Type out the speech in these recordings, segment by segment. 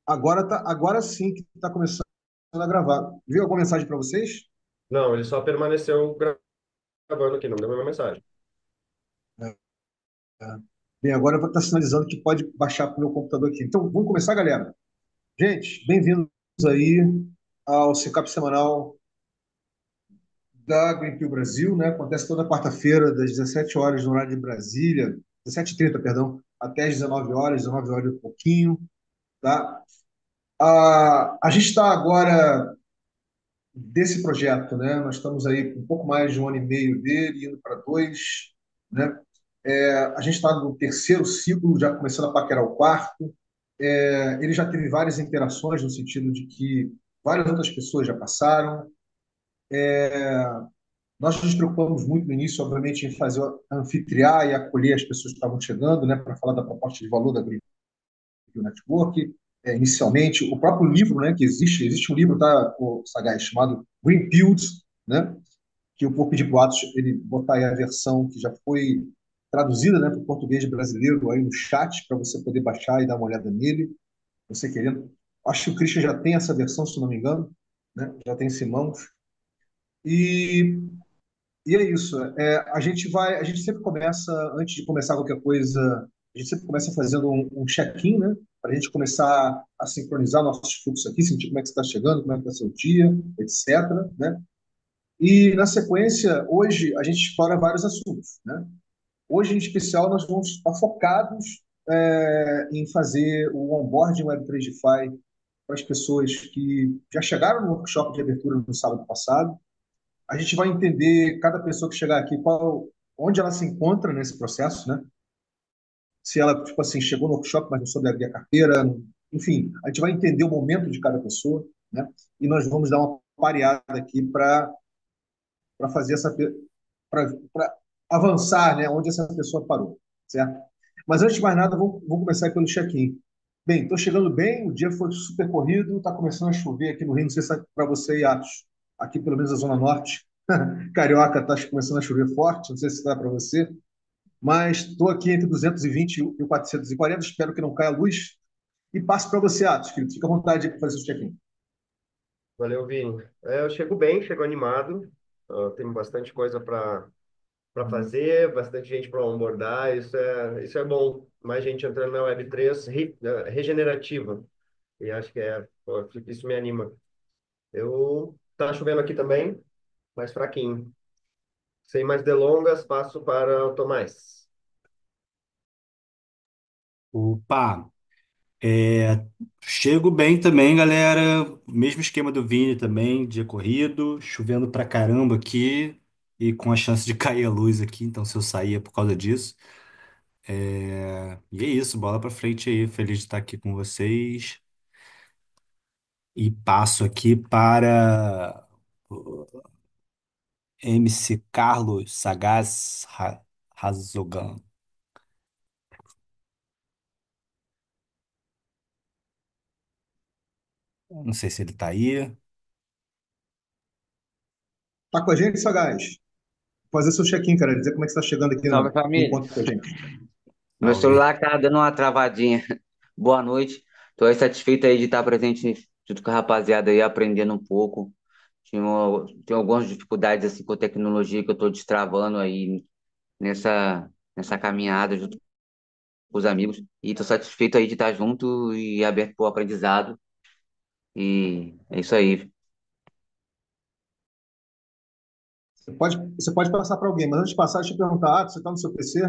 Agora sim que está começando a gravar. Viu alguma mensagem para vocês? Não, ele só permaneceu gravando aqui, não me deu nenhuma mensagem. É, é. Bem, agora eu vou estar sinalizando que pode baixar para o meu computador aqui. Então, vamos começar, galera. Gente, bem-vindos aí ao Secap Semanal da Greenpeace Brasil, né? Acontece toda quarta-feira, das 17 horas no horário de Brasília, 17h30, perdão, até as 19 horas, 19 horas e um pouquinho, tá? A gente está agora desse projeto, né? Nós estamos aí com um pouco mais de um ano e meio dele, indo para dois, né? A gente está no terceiro ciclo, já começando a paquerar o quarto. Ele já teve várias interações no sentido de que várias outras pessoas já passaram. Nós nos preocupamos muito no início, obviamente, em fazer anfitriar e acolher as pessoas que estavam chegando, né, para falar da proposta de valor da Green Network. Inicialmente, o próprio livro, né, que existe um livro, tá, o Sagaz, chamado Greenpeace, né, que eu vou pedir para o Atos ele botar aí a versão que já foi traduzida, né, para o português brasileiro aí no chat, para você poder baixar e dar uma olhada nele, você querendo. Acho que o Christian já tem essa versão, se não me engano, né, já tem em mãos. E, e é isso. A gente sempre começa, antes de começar qualquer coisa, a gente sempre começa fazendo um check-in, né, para a gente começar a sincronizar nossos fluxos aqui, sentir como é que você está chegando, como é que está seu dia, etc., né? E, na sequência, hoje a gente explora vários assuntos, né? Hoje, em especial, nós vamos estar focados em fazer o onboarding Web3 DeFi para as pessoas que já chegaram no workshop de abertura no sábado passado. A gente vai entender cada pessoa que chegar aqui, onde ela se encontra nesse processo, né? Se ela, tipo assim, chegou no workshop, mas não soube abrir a carteira, enfim, a gente vai entender o momento de cada pessoa, né? E nós vamos dar uma pareada aqui para fazer para avançar, né, onde essa pessoa parou, certo? Mas antes de mais nada, vamos começar pelo check-in. Bem, estou chegando bem, o dia foi super corrido, está começando a chover aqui no Rio, não sei se é para você e Atos, aqui pelo menos a Zona Norte, Carioca está começando a chover forte, não sei se está para você, mas estou aqui entre 220 e 440, espero que não caia a luz, e passo para você, Atos, querido, fica à vontade para fazer o check-in. Valeu, Vini. Eu chego bem, chego animado. Tem bastante coisa para fazer, bastante gente para onboardar. Isso é bom. Mais gente entrando na Web3 regenerativa. E acho que pô, isso me anima. Tá chovendo aqui também, mas fraquinho. Sem mais delongas, passo para o Tomás. Opa, chego bem também, galera. Mesmo esquema do Vini também, dia corrido, chovendo pra caramba aqui e com a chance de cair a luz aqui, então se eu sair é por causa disso. E é isso, bola pra frente aí. Feliz de estar aqui com vocês. E passo aqui para o MC Carlos Sagaz Razogan. Não sei se ele tá aí. Tá com a gente, Sagaz? Fazer seu check-in, cara, dizer como é que você está chegando aqui Salve, no família. encontro com a gente. Meu Salve. celular tá dando uma travadinha. Boa noite. Tô aí satisfeito aí de estar presente junto com a rapaziada aí, aprendendo um pouco. Tenho algumas dificuldades assim com tecnologia que eu tô destravando aí nessa caminhada junto com os amigos. E tô satisfeito aí de estar junto e aberto para o aprendizado. E é isso aí. Você pode passar para alguém, mas antes de passar, deixa eu perguntar, você está no seu PC?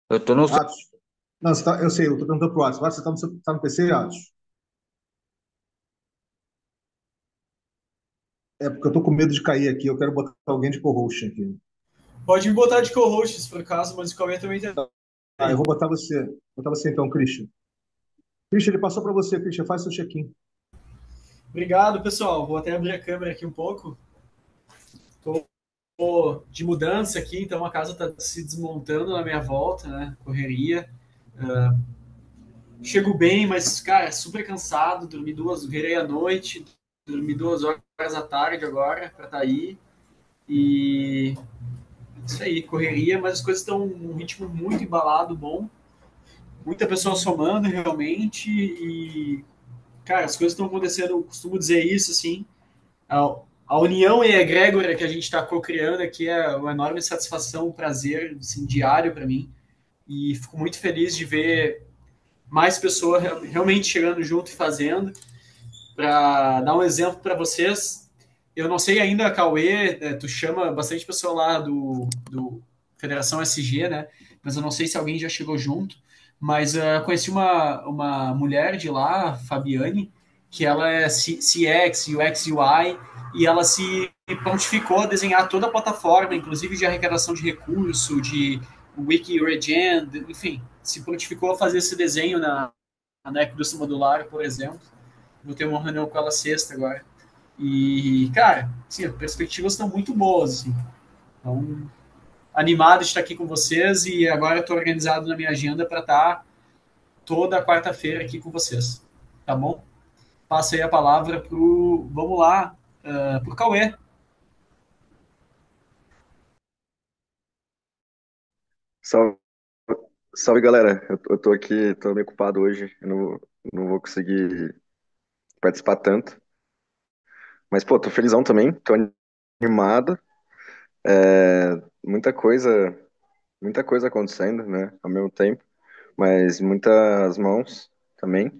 Eu tô no. Atos? Não, eu sei, eu estou perguntando para o Atos. Você está tá no PC, Atos? É porque eu estou com medo de cair aqui, eu quero botar alguém de co-host aqui. Pode me botar de co-host, se for o caso, mas o Cauê também tem Ah, eu aí. vou botar você então, Christian. Christian, ele passou para você, Christian, faz seu check-in. Obrigado, pessoal. Vou até abrir a câmera aqui um pouco. Tô de mudança aqui, então a casa está se desmontando na minha volta, né? Correria. Chego bem, mas, cara, super cansado. Virei à noite, dormi 2 horas à tarde agora para estar aí. E isso aí, correria, mas as coisas estão num ritmo muito embalado, bom. muita pessoa somando realmente e, cara, as coisas estão acontecendo, eu costumo dizer isso, assim, a união e a egrégora que a gente está co-criando aqui é uma enorme satisfação, um prazer, assim, diário para mim e fico muito feliz de ver mais pessoas realmente chegando junto e fazendo. Para dar um exemplo para vocês, eu não sei ainda, Cauê, tu chama bastante pessoa lá do Federação SG, né? Mas eu não sei se alguém já chegou junto. Mas conheci uma mulher de lá, Fabiane, que ela é CX, UX, UI, e ela se prontificou a desenhar toda a plataforma, inclusive de arrecadação de recurso, de Wiki Regend, enfim, se prontificou a fazer esse desenho na Ecodus Modular, por exemplo. Vou ter uma reunião com ela sexta agora. E, cara, sim, as perspectivas estão muito boas, assim. Então, animado de estar aqui com vocês e agora estou organizado na minha agenda para estar toda quarta-feira aqui com vocês. Tá bom? Passo aí a palavra pro, vamos lá, pro Cauê. Salve, salve galera. Eu tô aqui, tô meio ocupado hoje. Eu não vou conseguir participar tanto. Mas, pô, tô felizão também, tô animado. Muita muita coisa acontecendo, né, ao mesmo tempo. Mas muitas mãos também,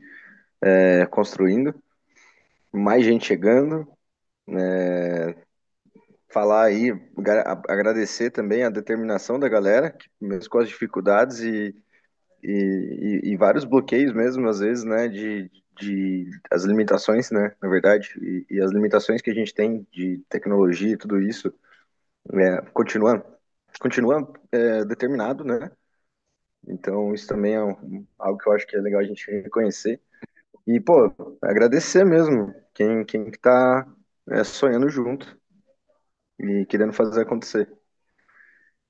construindo. Mais gente chegando. Falar aí, agradecer também a determinação da galera, que mesmo com as dificuldades e vários bloqueios mesmo, às vezes, né, de as limitações, né, na verdade, e as limitações que a gente tem de tecnologia e tudo isso, continua determinado, né, então isso também é algo que eu acho que é legal a gente reconhecer, e, pô, agradecer mesmo quem que tá sonhando junto e querendo fazer acontecer.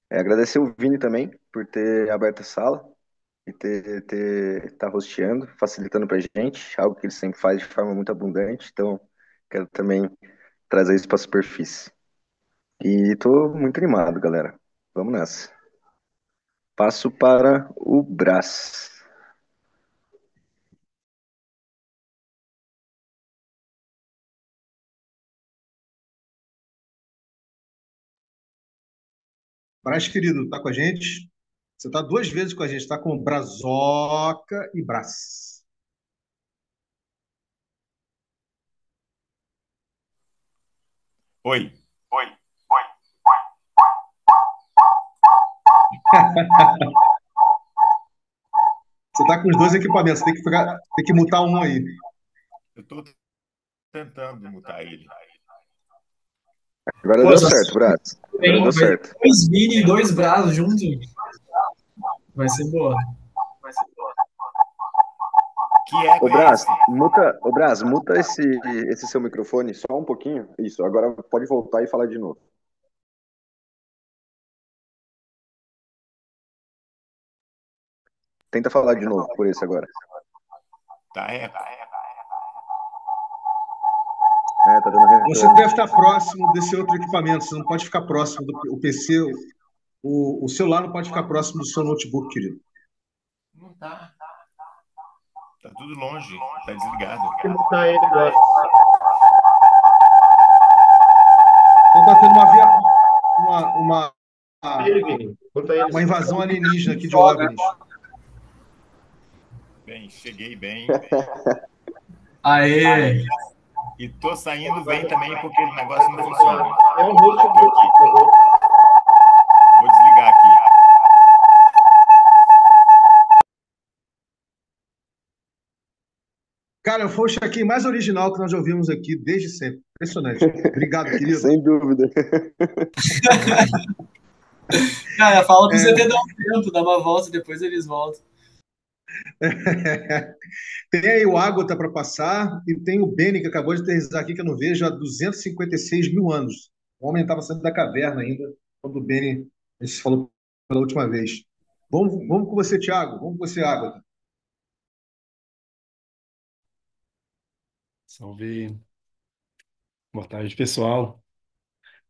Agradecer o Vini também por ter aberto a sala, e tá hosteando, facilitando pra gente, algo que ele sempre faz de forma muito abundante, então quero também trazer isso pra superfície. E tô muito animado, galera. Vamos nessa. Passo para o Brás. Brás, querido, tá com a gente? Você tá duas vezes com a gente, tá com Brazoca e Brás. Oi. Você tá com os dois equipamentos, tem que mutar um aí. Eu estou tentando mutar ele. Agora Pô, deu só certo, Brás. Agora deu vai certo. dois Vini e dois braços juntos. Vai ser boa. Que eco Ô é Brás, esse? muta esse seu microfone só um pouquinho. Isso, agora pode voltar e falar de novo. Tenta falar de novo por esse agora. Tá eco. Tá dando Você retorno. deve estar próximo desse outro equipamento, você não pode ficar próximo do o PC, o celular não pode ficar próximo do seu notebook, querido. Não tá. Tá tudo longe. Tá desligado. Que botar ele agora. Então tá tendo uma, Ele, Vini. Bota ele. uma invasão alienígena aqui de Foda. OVNIs. Bem, cheguei bem. Aê! E tô saindo bem também porque o negócio não funciona. É um host Tô aqui. aqui. Vou desligar aqui. Cara, foi o check-in mais original que nós já ouvimos aqui desde sempre. Impressionante. Obrigado, querido. Sem dúvida. Cara, fala pro É, ZT dar um tempo, dar uma volta, depois eles voltam. tem aí o Ágota para passar e tem o Beni, que acabou de aterrissar aqui, que eu não vejo há 256 mil anos. O homem estava saindo da caverna ainda, quando o Beni se falou pela última vez. Vamos com você, Thiago. Vamos com você, Ágota. Salve. Boa tarde, pessoal.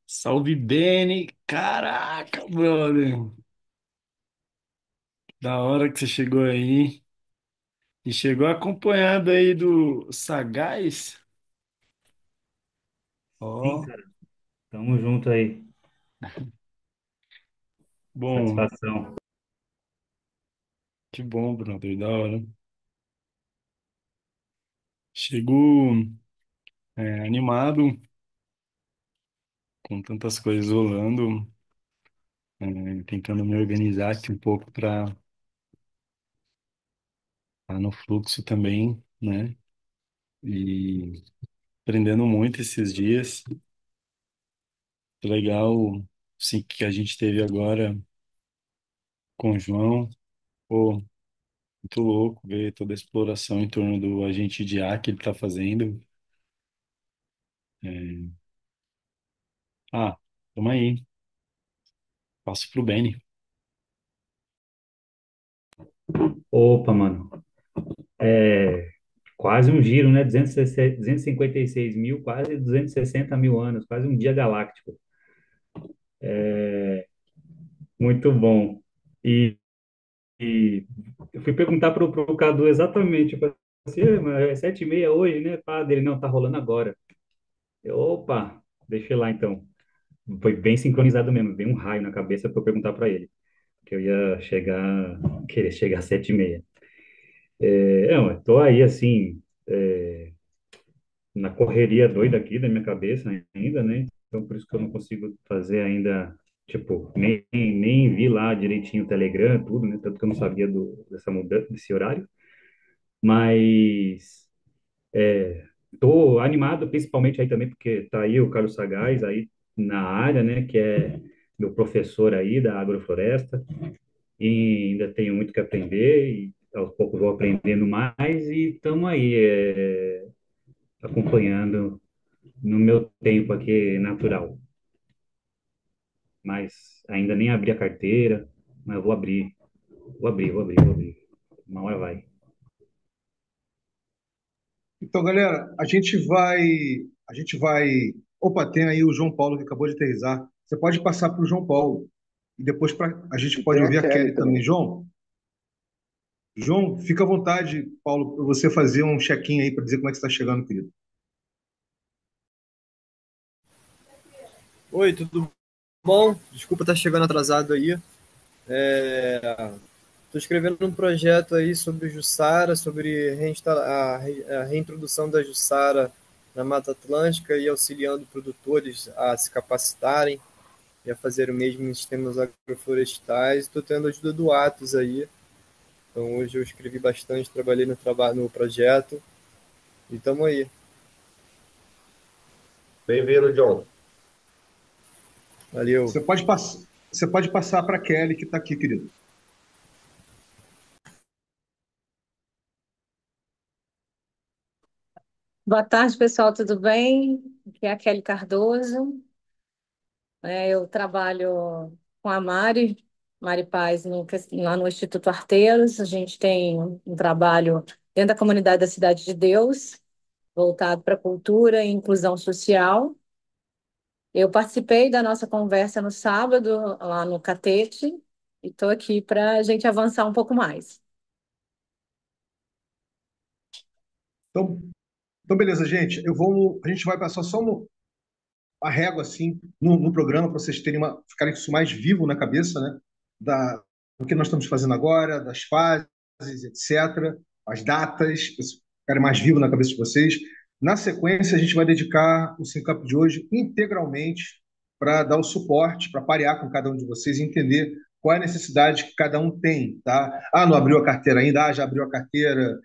Salve, Beni. Caraca, brother. Da hora que você chegou aí. E chegou acompanhado aí do Sagaz. Sim, Ó, cara. Tamo junto aí. bom, Satisfação. que bom, brother, da hora. Chego animado, com tantas coisas rolando, tentando me organizar aqui um pouco para estar no fluxo também, né? E aprendendo muito esses dias. Legal, sim, que a gente teve agora com o João. Pô, muito louco ver toda a exploração em torno do agente de IA que ele está fazendo. É, tamo aí. Passo pro Benny. Opa, mano. É quase um giro, né? 256 mil, quase 260 mil anos, quase um dia galáctico. Muito bom. E, e eu fui perguntar pro Cadu exatamente, tipo assim, mas é 7h30 hoje, né? Pá, dele, não, tá rolando agora. Opa, deixa eu ir lá então. Foi bem sincronizado mesmo, veio um raio na cabeça para eu perguntar para ele, que eu ia querer chegar às 7h30. Não, eu tô aí assim, na correria doida aqui da minha cabeça ainda, né? Então por isso que eu não consigo fazer ainda, tipo, nem vi lá direitinho o Telegram, tudo, né? Tanto que eu não sabia dessa mudança, desse horário. Mas tô animado, principalmente aí também, porque tá aí o Carlos Sagaz aí na área, né? Que é meu professor aí da agrofloresta. E ainda tenho muito que aprender e aos poucos vou aprendendo mais e estamos aí acompanhando no meu tempo aqui natural. Mas ainda nem abri a carteira, mas eu vou abrir, vou abrir. Uma hora vai. Então, galera, a gente vai. Opa, tem aí o João Paulo que acabou de aterrissar. Você pode passar para o João Paulo e depois a gente E pode tem a ouvir a Kelly Kelly também. também. João, fica à vontade, Paulo, para você fazer um check-in aí para dizer como é que você está chegando, querido. Oi, tudo bom? Desculpa estar chegando atrasado aí. Estou escrevendo um projeto aí sobre Jussara, sobre a reintrodução da Jussara na Mata Atlântica e auxiliando produtores a se capacitarem e a fazer o mesmo em sistemas agroflorestais. Estou tendo a ajuda do Atos aí. Então hoje eu escrevi bastante, trabalhei no projeto e estamos aí. Bem-vindo, John. Valeu. Você pode passar para a Kelly que está aqui, querido. Boa tarde, pessoal, tudo bem? Aqui é a Kelly Cardoso. Eu trabalho com a Mari Paz, lá no Instituto Arteiros. A gente tem um trabalho dentro da comunidade da Cidade de Deus, voltado para cultura e inclusão social. Eu participei da nossa conversa no sábado, lá no Catete, e estou aqui para a gente avançar um pouco mais. Então, beleza, gente. A gente vai passar só a régua assim no programa para vocês ficarem com isso mais vivo na cabeça, né? Do que nós estamos fazendo agora, das fases, etc., as datas, para ficarem mais vivo na cabeça de vocês. Na sequência, a gente vai dedicar o Syncamp de hoje integralmente para dar o suporte, para parear com cada um de vocês e entender qual é a necessidade que cada um tem, tá? Não abriu a carteira ainda, já abriu a carteira,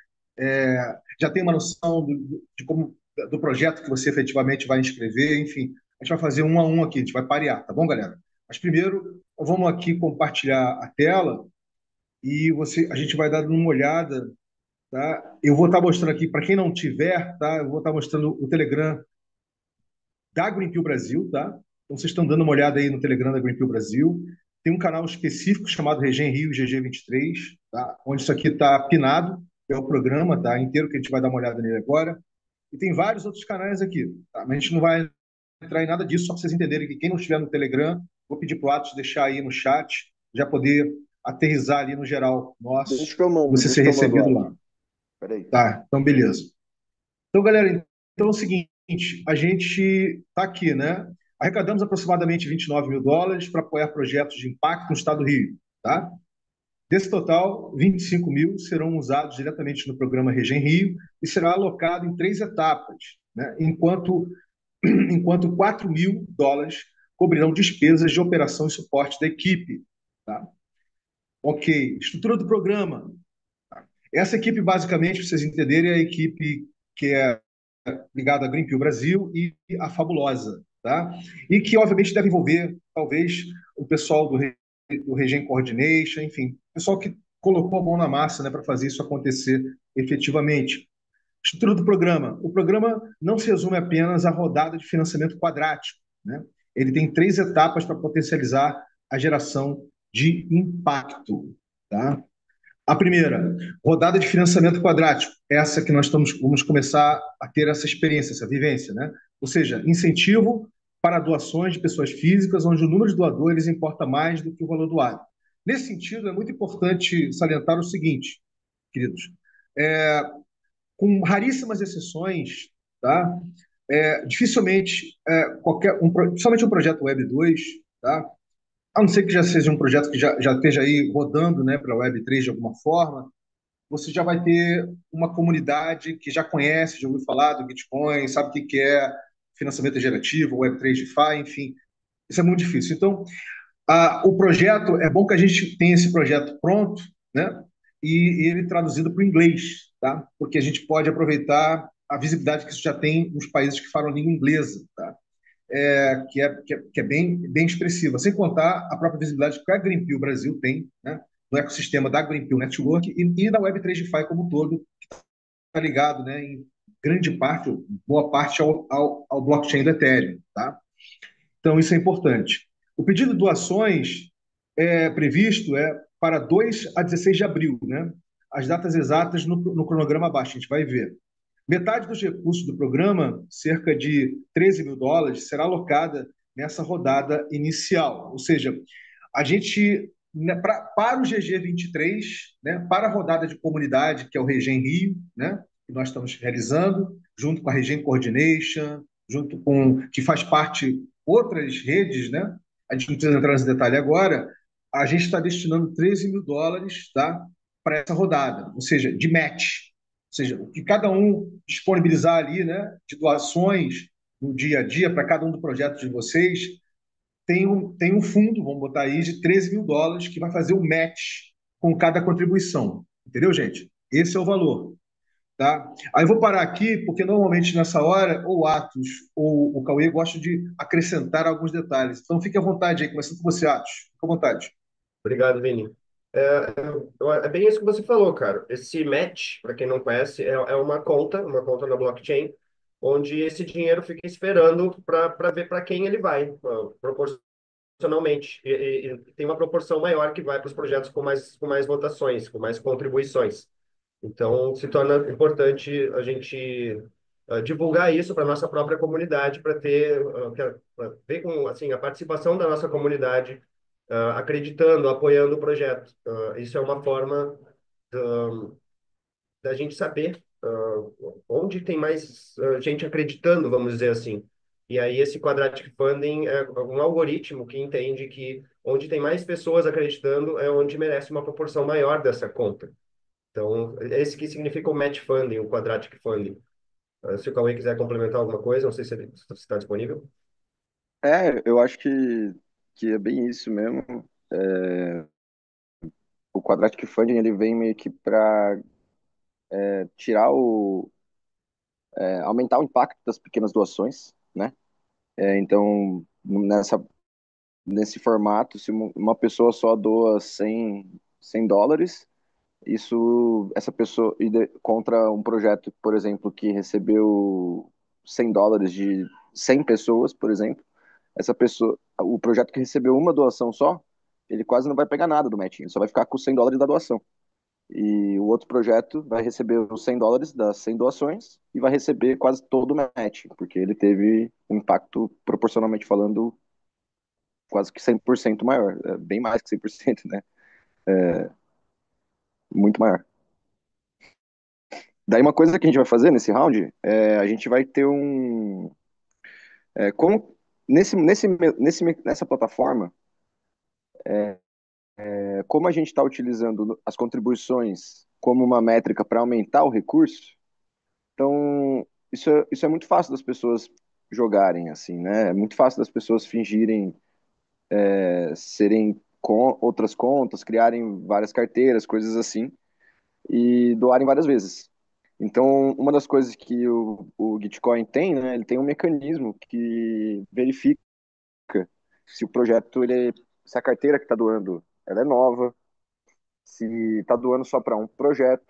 já tem uma noção de como do projeto que você efetivamente vai inscrever, enfim, a gente vai fazer um a um aqui, a gente vai parear, tá bom, galera? Mas primeiro, vamos aqui compartilhar a tela e a gente vai dar uma olhada, tá? Eu vou estar mostrando aqui, para quem não tiver, tá? Eu vou estar mostrando o Telegram da Greenpeace Brasil, tá? Então vocês estão dando uma olhada aí no Telegram da Greenpeace Brasil. Tem um canal específico chamado Regen Rio GG23, tá? Onde isso aqui está pinado, é o programa, tá? Inteiro que a gente vai dar uma olhada nele agora. E tem vários outros canais aqui, tá? Mas a gente não vai entrar em nada disso, só para vocês entenderem que quem não estiver no Telegram, vou pedir para o Atos deixar aí no chat, já poder aterrissar ali no geral Deixa nosso, que eu mando, você deixa ser que eu mando o recebido WhatsApp. lá. Peraí. Tá, então beleza. Então, galera, então é o seguinte, a gente está aqui, né? Arrecadamos aproximadamente US$ 29.000 para apoiar projetos de impacto no estado do Rio, tá? Desse total, 25 mil serão usados diretamente no programa Regen Rio e será alocado em 3 etapas, né? Enquanto US$ 4.000 cobrirão despesas de operação e suporte da equipe, tá? Ok, estrutura do programa. Essa equipe, basicamente, para vocês entenderem, é a equipe que é ligada à Greenpeace Brasil e à Fabulosa, tá? E que, obviamente, deve envolver, talvez, o pessoal do Regen Coordination, enfim, o pessoal que colocou a mão na massa, né, para fazer isso acontecer efetivamente. Estrutura do programa. O programa não se resume apenas à rodada de financiamento quadrático, né? Ele tem 3 etapas para potencializar a geração de impacto, tá? A primeira, rodada de financiamento quadrático, essa que nós vamos começar a ter essa experiência, essa vivência, né? Ou seja, incentivo para doações de pessoas físicas, onde o número de doadores importa mais do que o valor doado. Nesse sentido, é muito importante salientar o seguinte, queridos, é, com raríssimas exceções, tá? Dificilmente principalmente um projeto Web 2, tá? A não ser que já seja um projeto que já esteja aí rodando, né, para a Web 3 de alguma forma, você já vai ter uma comunidade que já conhece, já ouviu falar do Bitcoin, sabe o que é financiamento gerativo, Web3 DeFi, enfim. Isso é muito difícil. Então, o projeto, é bom que a gente tenha esse projeto pronto, né? E ele traduzido para o inglês, tá? Porque a gente pode aproveitar a visibilidade que isso já tem nos países que falam língua inglesa, tá? Que é bem expressiva, sem contar a própria visibilidade que a Greenpeace Brasil tem, né, no ecossistema da Greenpeace Network e da Web3 DeFi como um todo, que está ligado, né, em grande parte, boa parte ao blockchain do Ethereum. Tá? Então, isso é importante. O pedido de doações previsto para 2 a 16 de abril, né? As datas exatas no cronograma abaixo, a gente vai ver. Metade dos recursos do programa, cerca de US$ 13.000, será alocada nessa rodada inicial. Ou seja, a gente, né, para o GG23, né, para a rodada de comunidade, que é o Regen Rio, né, que nós estamos realizando, junto com a Regen Coordination, junto com, que faz parte outras redes, né? A gente não precisa entrar nesse detalhe agora, a gente está destinando US$ 13.000, tá, para essa rodada, ou seja, de match. Ou seja, o que cada um disponibilizar ali, né, de doações no dia a dia para cada um do projeto de vocês, tem um fundo, vamos botar aí, de US$ 13.000 que vai fazer o match com cada contribuição. Entendeu, gente? Esse é o valor. Tá? Aí eu vou parar aqui, porque normalmente nessa hora, ou o Atos ou o Cauê gostam de acrescentar alguns detalhes. Então fique à vontade aí, começando com você, Atos. Fique à vontade. Obrigado, Vini. É bem isso que você falou, cara. Esse match, para quem não conhece, é uma conta na blockchain, onde esse dinheiro fica esperando para ver para quem ele vai, proporcionalmente. E tem uma proporção maior que vai para os projetos com mais votações, com mais contribuições. Então, se torna importante a gente divulgar isso para a nossa própria comunidade, para ter, pra ver com assim, a participação da nossa comunidade, acreditando, apoiando o projeto. Isso é uma forma da gente saber onde tem mais gente acreditando, vamos dizer assim. E aí esse Quadratic Funding é um algoritmo que entende que onde tem mais pessoas acreditando é onde merece uma proporção maior dessa conta. Então, esse que significa o match funding, o quadratic funding. Se o Cauê quiser complementar alguma coisa, não sei se ele está disponível. Eu acho que é bem isso mesmo. O Quadratic Funding ele vem meio que para tirar aumentar o impacto das pequenas doações, né? Então, nesse formato, se uma pessoa só doa US$ 100, essa pessoa, contra um projeto, por exemplo, que recebeu US$ 100 de 100 pessoas, por exemplo, essa pessoa, o projeto que recebeu uma doação só, ele quase não vai pegar nada do matching, ele só vai ficar com os US$ 100 da doação. E o outro projeto vai receber os US$ 100 das 100 doações e vai receber quase todo o match, porque ele teve um impacto, proporcionalmente falando, quase que 100% maior, bem mais que 100%, né? muito maior. Daí uma coisa que a gente vai fazer nesse round a gente vai ter como nessa plataforma, como a gente está utilizando as contribuições como uma métrica para aumentar o recurso, então isso é muito fácil das pessoas jogarem assim, né? É muito fácil das pessoas fingirem serem com outras contas, criarem várias carteiras, coisas assim, e doarem várias vezes. Então, uma das coisas que o Gitcoin tem, né, ele tem um mecanismo que verifica se o projeto, se a carteira que está doando, ela é nova, se está doando só para um projeto,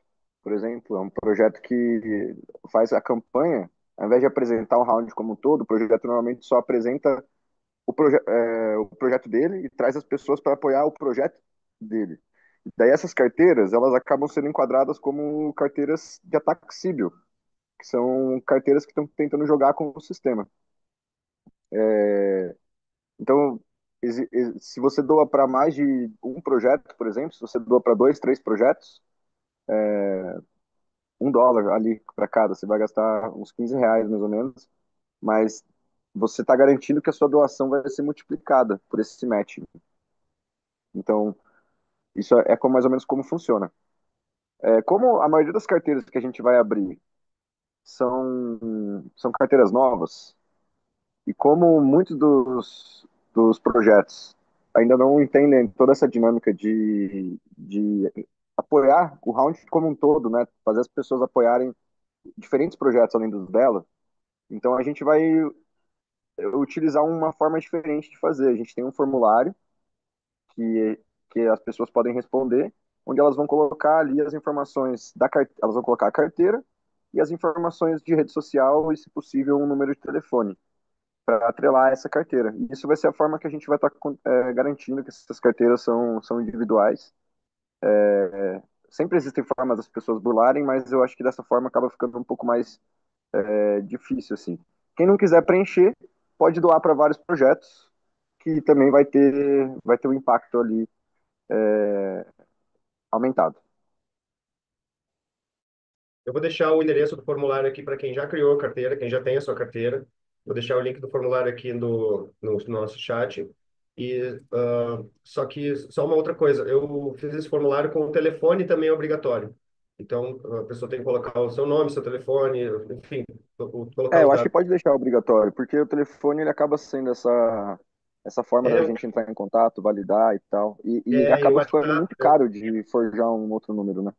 por exemplo, é um projeto que faz a campanha, ao invés de apresentar o round como um todo, o projeto normalmente só apresenta o projeto dele e traz as pessoas para apoiar o projeto dele. Daí essas carteiras, elas acabam sendo enquadradas como carteiras de ataque síbil, que são carteiras que estão tentando jogar com o sistema. Então, se você doa para mais de um projeto, por exemplo, se você doa para dois, três projetos, $1 ali para cada, você vai gastar uns R$ 15 mais ou menos, mas você está garantindo que a sua doação vai ser multiplicada por esse match. Então, isso é como, mais ou menos como funciona. Como a maioria das carteiras que a gente vai abrir são carteiras novas, e como muitos dos projetos ainda não entendem toda essa dinâmica de apoiar o round como um todo, né? Fazer as pessoas apoiarem diferentes projetos além dos dela, então a gente vai utilizar uma forma diferente de fazer. A gente tem um formulário que as pessoas podem responder, onde elas vão colocar ali as informações da carteira, elas vão colocar a carteira e as informações de rede social e, se possível, um número de telefone para atrelar essa carteira. E isso vai ser a forma que a gente vai estar garantindo que essas carteiras são individuais. Sempre existem formas das pessoas burlarem, mas eu acho que dessa forma acaba ficando um pouco mais difícil, assim. Quem não quiser preencher, pode doar para vários projetos, que também vai ter um impacto ali aumentado. Eu vou deixar o endereço do formulário aqui para quem já criou a carteira, quem já tem a sua carteira. Vou deixar o link do formulário aqui no nosso chat. E só que só uma outra coisa, eu fiz esse formulário com o telefone também é obrigatório. Então a pessoa tem que colocar o seu nome, seu telefone, enfim, colocar os Eu acho que dados. pode deixar obrigatório, porque o telefone ele acaba sendo essa forma da É, gente entrar em contato, validar e tal. E e o acaba ficando WhatsApp. muito caro de forjar um outro número, né?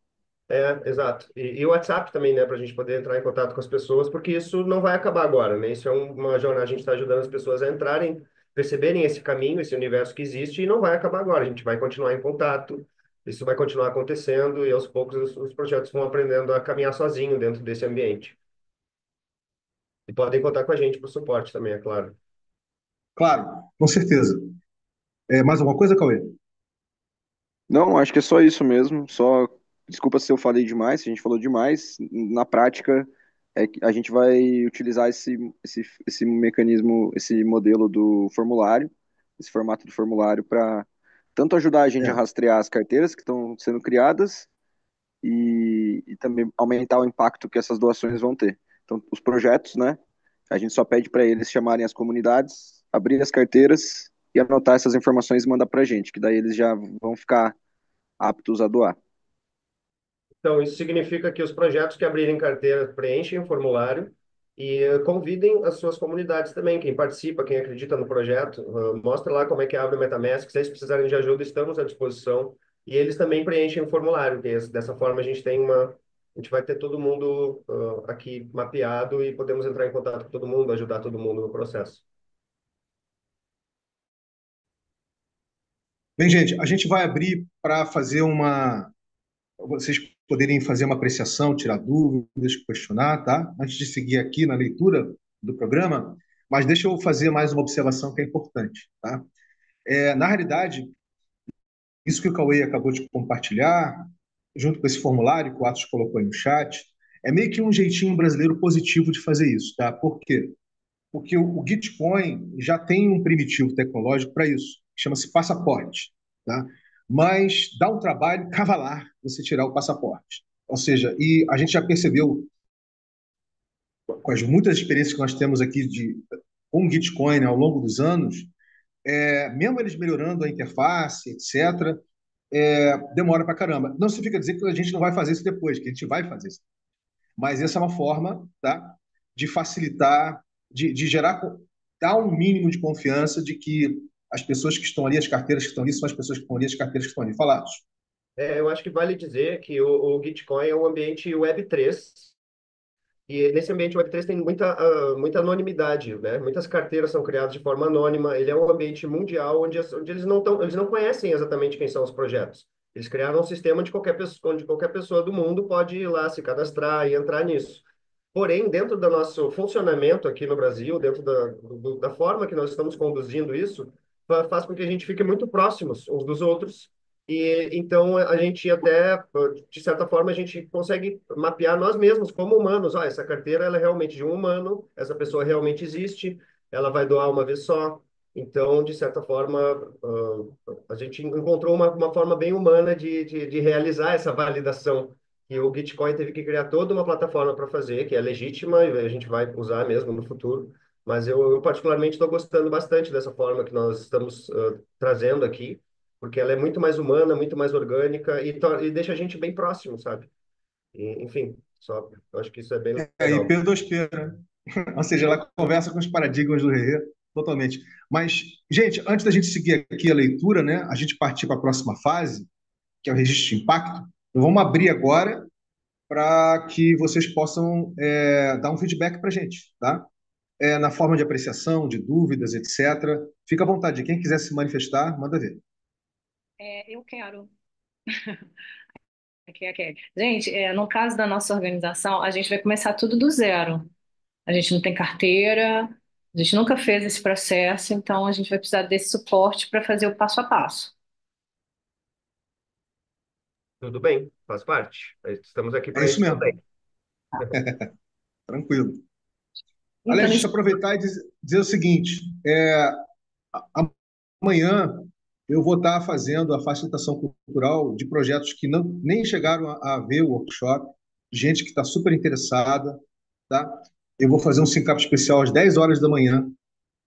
Exato. E o WhatsApp também, né, para a gente poder entrar em contato com as pessoas, porque isso não vai acabar agora, né? Isso é uma jornada, a gente está ajudando as pessoas a entrarem, perceberem esse caminho, esse universo que existe, e não vai acabar agora. A gente vai continuar em contato, isso vai continuar acontecendo, e aos poucos os projetos vão aprendendo a caminhar sozinho dentro desse ambiente. E podem contar com a gente para o suporte também, é claro. Claro, com certeza. Mais alguma coisa, Cauê? Não, acho que é só isso mesmo. Só desculpa se eu falei demais, se a gente falou demais. Na prática, que a gente vai utilizar esse mecanismo, esse modelo do formulário, esse formato do formulário para tanto ajudar a gente a É, rastrear as carteiras que estão sendo criadas e também aumentar o impacto que essas doações vão ter. Então, os projetos, né? A gente só pede para eles chamarem as comunidades, abrir as carteiras e anotar essas informações e mandar para a gente, que daí eles já vão ficar aptos a doar. Então, isso significa que os projetos que abrirem carteira preenchem o formulário e convidem as suas comunidades também, quem participa, quem acredita no projeto, mostra lá como é que abre o MetaMask, se eles precisarem de ajuda, estamos à disposição. E eles também preenchem o formulário, dessa forma a gente vai ter todo mundo aqui mapeado e podemos entrar em contato com todo mundo, ajudar todo mundo no processo. Bem, gente, a gente vai abrir para fazer vocês poderem fazer uma apreciação, tirar dúvidas, questionar, tá? Antes de seguir aqui na leitura do programa, mas deixa eu fazer mais uma observação que é importante, tá? Na realidade, isso que o Cauê acabou de compartilhar, junto com esse formulário que o Atos colocou aí no chat, é meio que um jeitinho brasileiro positivo de fazer isso, tá? Por quê? Porque o Gitcoin já tem um primitivo tecnológico para isso, que chama-se passaporte, tá? mas dá um trabalho cavalar você tirar o passaporte. Ou seja, e a gente já percebeu, com as muitas experiências que nós temos aqui com o Gitcoin, né, ao longo dos anos, mesmo eles melhorando a interface, etc., demora para caramba. Não significa dizer que a gente não vai fazer isso depois, que a gente vai fazer isso. Mas essa é uma forma, tá, de facilitar, de gerar, dar um mínimo de confiança de que as pessoas que estão ali, as carteiras que estão ali, são as pessoas que estão ali, as carteiras que estão ali. Falados. Eu acho que vale dizer que o Gitcoin é um ambiente Web3, e nesse ambiente Web3 tem muita anonimidade, né? Muitas carteiras são criadas de forma anônima. Ele é um ambiente mundial onde eles não conhecem exatamente quem são os projetos. Eles criaram um sistema onde qualquer pessoa do mundo pode ir lá se cadastrar e entrar nisso. Porém, dentro do nosso funcionamento aqui no Brasil, dentro da forma que nós estamos conduzindo isso, faz com que a gente fique muito próximos uns dos outros. E então a gente até, de certa forma, a gente consegue mapear nós mesmos como humanos. Ah, essa carteira ela é realmente de um humano, essa pessoa realmente existe, ela vai doar uma vez só. Então, de certa forma, a gente encontrou uma forma bem humana de realizar essa validação e o Gitcoin teve que criar toda uma plataforma para fazer, que é legítima e a gente vai usar mesmo no futuro. Mas eu particularmente estou gostando bastante dessa forma que nós estamos trazendo aqui, porque ela é muito mais humana, muito mais orgânica e deixa a gente bem próximo, sabe? Enfim, eu acho que isso é bem E legal. P2P, né? Ou seja, ela conversa com os paradigmas do Rê, totalmente. Mas, gente, antes da gente seguir aqui a leitura, né, a gente partir para a próxima fase, que é o registro de impacto, vamos abrir agora para que vocês possam dar um feedback para a gente, tá? Na forma de apreciação, de dúvidas, etc. Fica à vontade. Quem quiser se manifestar, manda ver. Eu quero. Aqui. Gente, no caso da nossa organização, a gente vai começar tudo do zero. A gente não tem carteira, a gente nunca fez esse processo, então a gente vai precisar desse suporte para fazer o passo a passo. Tudo bem, faz parte. Estamos aqui É para isso isso mesmo. também. Tranquilo. Então, Aliás, deixa eu aproveitar e dizer o seguinte: amanhã eu vou estar fazendo a facilitação cultural de projetos que nem chegaram a ver o workshop, gente que está super interessada, tá? Eu vou fazer um sync-up especial às 10 horas da manhã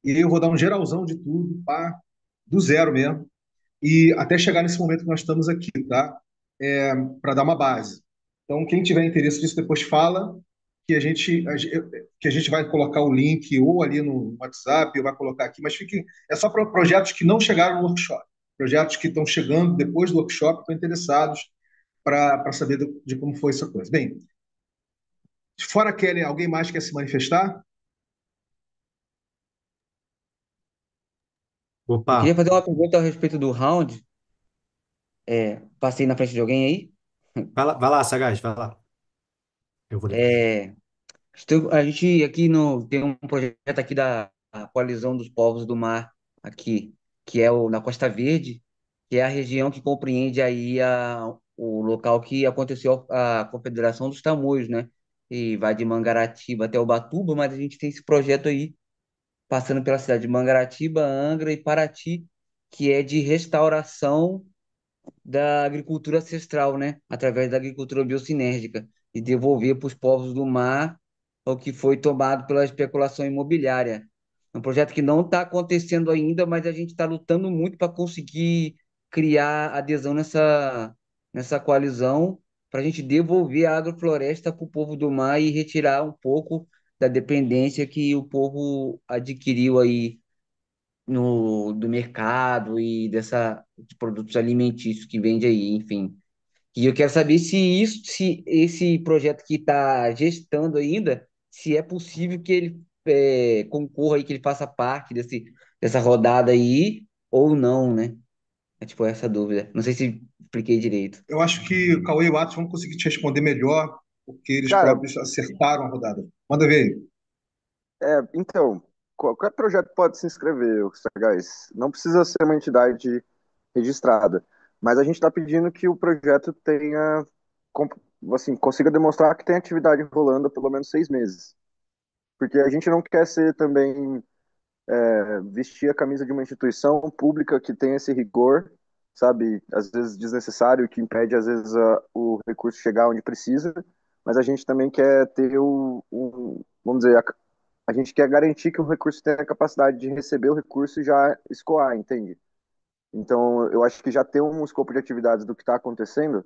e eu vou dar um geralzão de tudo, pá, do zero mesmo, e até chegar nesse momento que nós estamos aqui, tá? Para dar uma base. Então, quem tiver interesse disso, depois fala que a gente vai colocar o link ou ali no WhatsApp, ou vai colocar aqui, mas é só para projetos que não chegaram no workshop, projetos que estão chegando depois do workshop, estão interessados para saber de como foi essa coisa. Bem, fora Kelly, alguém mais quer se manifestar? Eu queria Opa, fazer uma pergunta a respeito do round. Passei na frente de alguém aí. vai lá, Sagaz, vai lá. Eu vou depois. É, a gente aqui tem um projeto aqui da Coalizão dos Povos do Mar, aqui, que é na Costa Verde, que é a região que compreende aí o local que aconteceu a Confederação dos Tamoios, né? E vai de Mangaratiba até Ubatuba, mas a gente tem esse projeto aí, passando pela cidade de Mangaratiba, Angra e Paraty, que é de restauração da agricultura ancestral, né? Através da agricultura biocinérgica, e devolver para os povos do mar o que foi tomado pela especulação imobiliária. É um projeto que não está acontecendo ainda, mas a gente está lutando muito para conseguir criar adesão nessa coalizão, para a gente devolver a agrofloresta para o povo do mar e retirar um pouco da dependência que o povo adquiriu aí do mercado e de produtos alimentícios que vende aí, enfim. E eu quero saber se esse projeto que está gestando ainda, se é possível que ele concorra aí, que ele faça parte dessa rodada aí, ou não, né? É tipo essa dúvida. Não sei se expliquei direito. Eu acho que o Cauê e o Atos vão conseguir te responder melhor, porque eles Cara, próprios acertaram a rodada. Manda ver aí. então, qualquer projeto pode se inscrever, Sagaz. Não precisa ser uma entidade registrada, mas a gente está pedindo que o projeto tenha, com- assim, consiga demonstrar que tem atividade rolando há pelo menos 6 meses. Porque a gente não quer ser também vestir a camisa de uma instituição pública que tem esse rigor sabe, às vezes desnecessário, que impede às vezes o recurso chegar onde precisa, mas a gente também quer ter vamos dizer, a gente quer garantir que o recurso tenha a capacidade de receber o recurso e já escoar, entende? Então, eu acho que já ter um escopo de atividades do que está acontecendo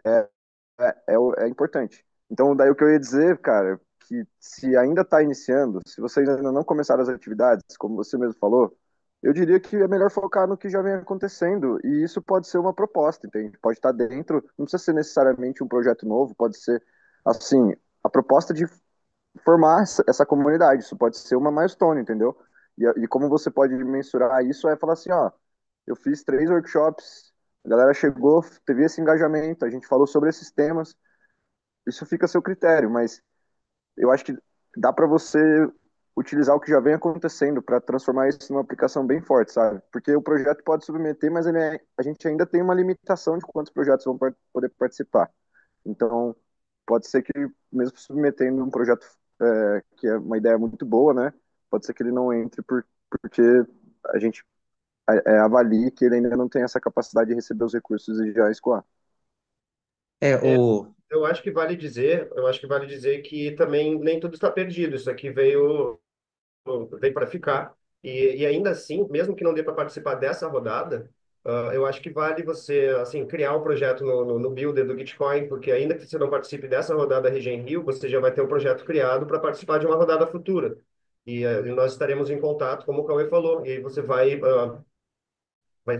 é importante. Então, daí o que eu ia dizer, cara, que se ainda está iniciando, se vocês ainda não começaram as atividades, como você mesmo falou, eu diria que é melhor focar no que já vem acontecendo. E isso pode ser uma proposta, entende? Pode estar dentro, não precisa ser necessariamente um projeto novo, pode ser, assim, a proposta de formar essa comunidade. Isso pode ser uma milestone, entendeu? E como você pode mensurar isso é falar assim, ó, eu fiz 3 workshops, a galera chegou, teve esse engajamento, a gente falou sobre esses temas, isso fica a seu critério, mas eu acho que dá para você utilizar o que já vem acontecendo para transformar isso numa aplicação bem forte, sabe? Porque o projeto pode submeter, mas a gente ainda tem uma limitação de quantos projetos vão poder participar. Então, pode ser que, mesmo submetendo um projeto que é uma ideia muito boa, né? Pode ser que ele não entre porque a gente avalie que ele ainda não tem essa capacidade de receber os recursos e já escoar. É, É, o, eu acho que vale dizer que também nem tudo está perdido. Isso aqui veio para ficar. E ainda assim, mesmo que não dê para participar dessa rodada, eu acho que vale você assim criar um projeto no Builder do Gitcoin, porque ainda que você não participe dessa rodada Regen Rio, você já vai ter um projeto criado para participar de uma rodada futura. E nós estaremos em contato, como o Cauê falou, e aí você vai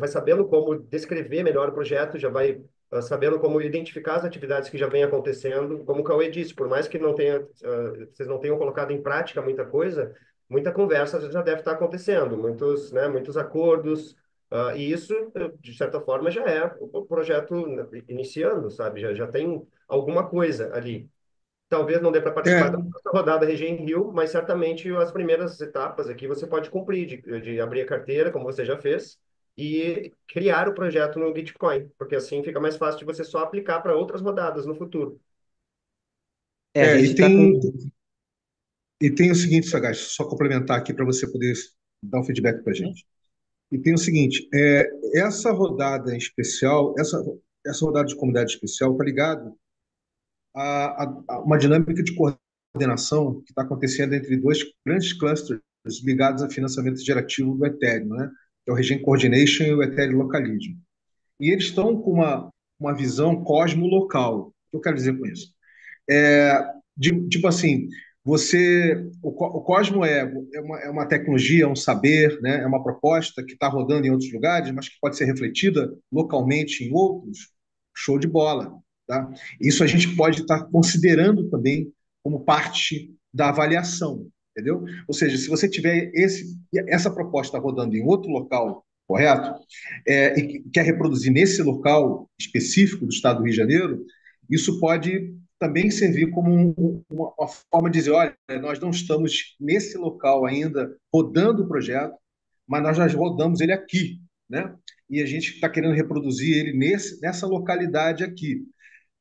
sabendo como descrever melhor o projeto, já vai sabendo como identificar as atividades que já vem acontecendo. Como o Cauê disse, por mais que vocês não tenham colocado em prática muita coisa, muita conversa já deve estar acontecendo, muitos acordos, e isso, de certa forma, já é o projeto iniciando, sabe? Já tem alguma coisa ali. Talvez não dê para participar É, da rodada Regen Rio, mas certamente as primeiras etapas aqui você pode cumprir, de abrir a carteira, como você já fez, e criar o projeto no Bitcoin, porque assim fica mais fácil de você só aplicar para outras rodadas no futuro. a é, gente e está com. tem o seguinte, Sagaz, só complementar aqui para você poder dar um feedback para a gente. E tem o seguinte, essa rodada em especial, essa rodada de comunidade especial está ligado a uma dinâmica de coordenação que está acontecendo entre dois grandes clusters ligados a financiamento gerativo do Ethereum, né? Que é o Regen Coordination e o Ethereum Localism. E eles estão com uma visão cosmolocal. O que eu quero dizer com isso? É, tipo assim, o Cosmo é uma tecnologia, é um saber, né? É uma proposta que está rodando em outros lugares, mas que pode ser refletida localmente em outros. Show de bola, tá? Isso a gente pode estar considerando também como parte da avaliação, entendeu? Ou seja, se você tiver essa proposta rodando em outro local, correto? E quer reproduzir nesse local específico do estado do Rio de Janeiro, isso pode também servir como uma forma de dizer, olha, nós não estamos nesse local ainda rodando o projeto, mas nós já rodamos ele aqui, né? E a gente está querendo reproduzir ele nessa localidade aqui.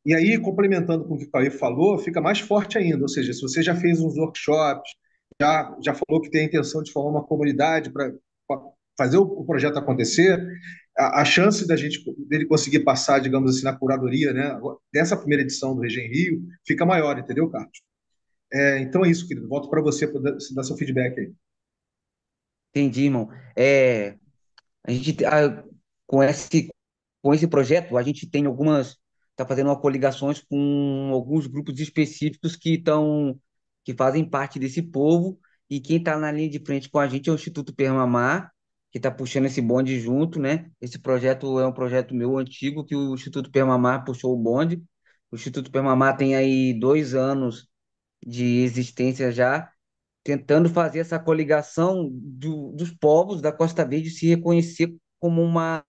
E aí, complementando com o que o Cauê falou, fica mais forte ainda. Ou seja, se você já fez uns workshops, já falou que tem a intenção de formar uma comunidade para fazer o projeto acontecer, a chance dele conseguir passar, digamos assim, na curadoria, né, dessa primeira edição do Regen Rio, fica maior, entendeu, Carlos? Então é isso, querido. Volto para você para dar seu feedback aí. Entendi, irmão. A gente, com esse projeto, a gente tem está fazendo uma coligações com alguns grupos específicos que fazem parte desse povo, e quem está na linha de frente com a gente é o Instituto Permamar, que está puxando esse bonde junto, né? Esse projeto é um projeto meu antigo, que o Instituto Permamar puxou o bonde. O Instituto Permamar tem aí 2 anos de existência já, tentando fazer essa coligação dos povos da Costa Verde se reconhecer como uma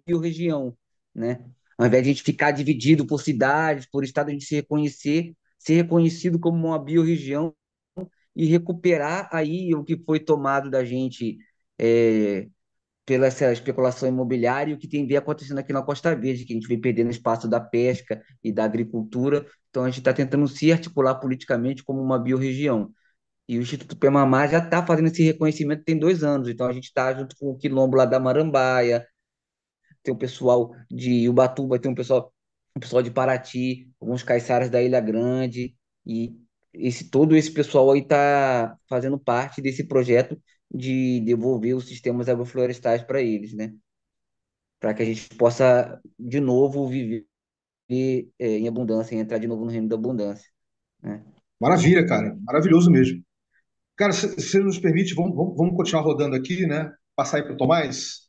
biorregião, né? Ao invés de a gente ficar dividido por cidades, por estado, a gente se reconhecer, ser reconhecido como uma biorregião e recuperar aí o que foi tomado da gente pela essa especulação imobiliária e o que tem vem acontecendo aqui na Costa Verde, que a gente vem perdendo espaço da pesca e da agricultura. Então, a gente está tentando se articular politicamente como uma biorregião. E o Instituto Pemamar já está fazendo esse reconhecimento tem 2 anos. Então, a gente está junto com o Quilombo lá da Marambaia, tem o pessoal de Ubatuba, tem o pessoal de Paraty, alguns caiçaras da Ilha Grande, e todo esse pessoal aí está fazendo parte desse projeto de devolver os sistemas agroflorestais para eles, né? Para que a gente possa, de novo, viver em abundância, e entrar de novo no reino da abundância, né? Maravilha, cara. Maravilhoso mesmo. Cara, se nos permite, vamos continuar rodando aqui, né? Passar aí para o Tomás.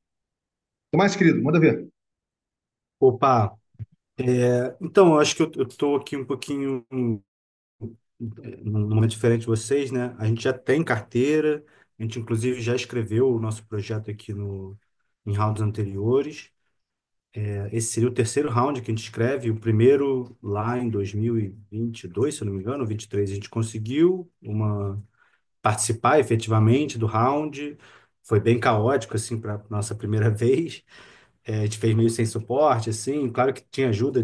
Tomás, querido, manda ver. Opa, então, eu acho que eu estou aqui um pouquinho num momento diferente de vocês, né? A gente já tem carteira, a gente inclusive já escreveu o nosso projeto aqui em rounds anteriores. Esse seria o terceiro round que a gente escreve, o primeiro lá em 2022, se eu não me engano, 23, a gente conseguiu participar efetivamente do round. Foi bem caótico, assim, para nossa primeira vez. A gente fez meio sem suporte, assim. Claro que tinha ajuda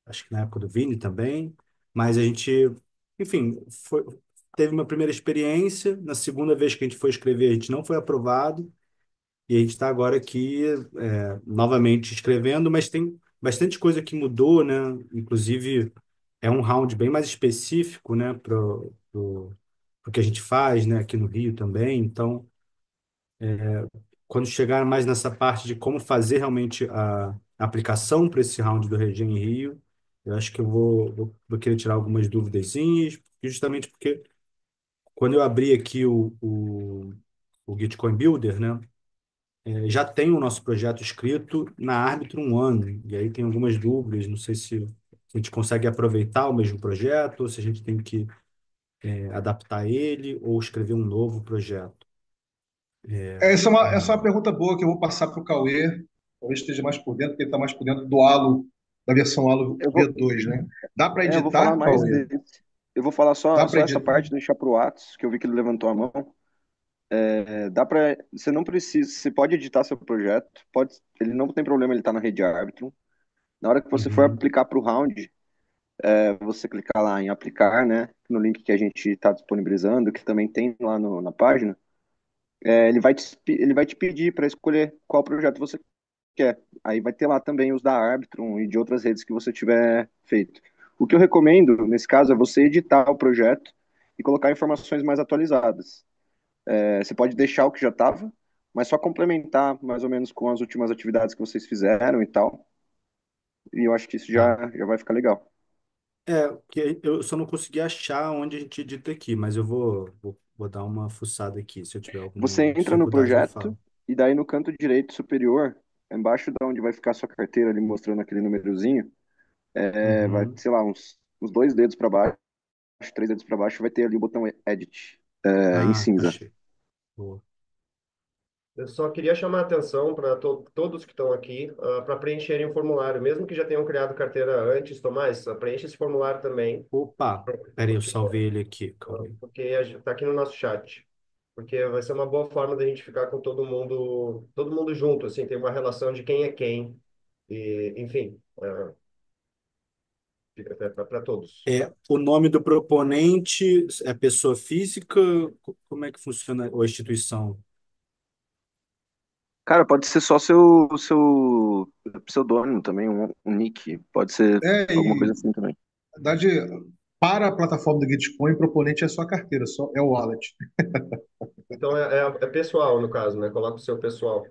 acho que na época do Vini também. Mas a gente, enfim, teve uma primeira experiência. Na segunda vez que a gente foi escrever, a gente não foi aprovado. E a gente está agora aqui, novamente escrevendo, mas tem bastante coisa que mudou, né? Inclusive, é um round bem mais específico, né, pro que a gente faz, né, aqui no Rio também. Então, quando chegar mais nessa parte de como fazer realmente a aplicação para esse round do Regen Rio, eu acho que eu vou querer tirar algumas dúvidazinhas, justamente porque quando eu abri aqui o Gitcoin Builder, né, já tem o nosso projeto escrito na Arbitrum One, e aí tem algumas dúvidas, não sei se a gente consegue aproveitar o mesmo projeto, ou se a gente tem que adaptar ele, ou escrever um novo projeto. Essa é uma pergunta boa que eu vou passar para o Cauê. Talvez esteja mais por dentro, porque ele está mais por dentro do Halo, da versão Halo Eu vou, V2, né? Dá para eu vou falar editar, mais Cauê? desse. Eu vou falar Dá só para essa editar? parte, deixar pro Atos, que eu vi que ele levantou a mão. Dá para, você não precisa, você pode editar seu projeto, pode, ele não tem problema ele estar na rede Arbitrum. Na hora que você for Uhum. aplicar para o round, você clicar lá em aplicar, né, no link que a gente está disponibilizando, que também tem lá na página, ele vai te pedir para escolher qual projeto você quer. Aí vai ter lá também os da Arbitrum e de outras redes que você tiver feito. O que eu recomendo, nesse caso, é você editar o projeto e colocar informações mais atualizadas. Você pode deixar o que já estava, mas só complementar mais ou menos com as últimas atividades que vocês fizeram e tal. E eu acho que isso Tá. já vai ficar legal. Que eu só não consegui achar onde a gente edita aqui, mas eu vou dar uma fuçada aqui. Se eu tiver Você alguma entra no dificuldade, eu projeto falo. e daí no canto direito superior, embaixo da onde vai ficar a sua carteira ali mostrando aquele númerozinho, vai, Uhum. sei lá, uns dois dedos para baixo, três dedos para baixo, vai ter ali o botão Edit, em Ah, cinza. achei. Boa. Eu só queria chamar a atenção para todos que estão aqui para preencherem o formulário, mesmo que já tenham criado carteira antes, Tomás, preenche esse formulário também, Opa, peraí, eu porque salvei ele aqui. Calma aí. porque está aqui no nosso chat. Porque vai ser uma boa forma da gente ficar com todo mundo junto, assim, tem uma relação de quem é quem, e, enfim, para todos. O nome do proponente é pessoa física? Como é que funciona a instituição? Cara, pode ser só seu pseudônimo também, um nick, pode ser alguma coisa E, assim também. na verdade, para a plataforma do Gitcoin, o proponente é só a carteira, é o wallet. Então é pessoal, no caso, né? Coloca o seu pessoal.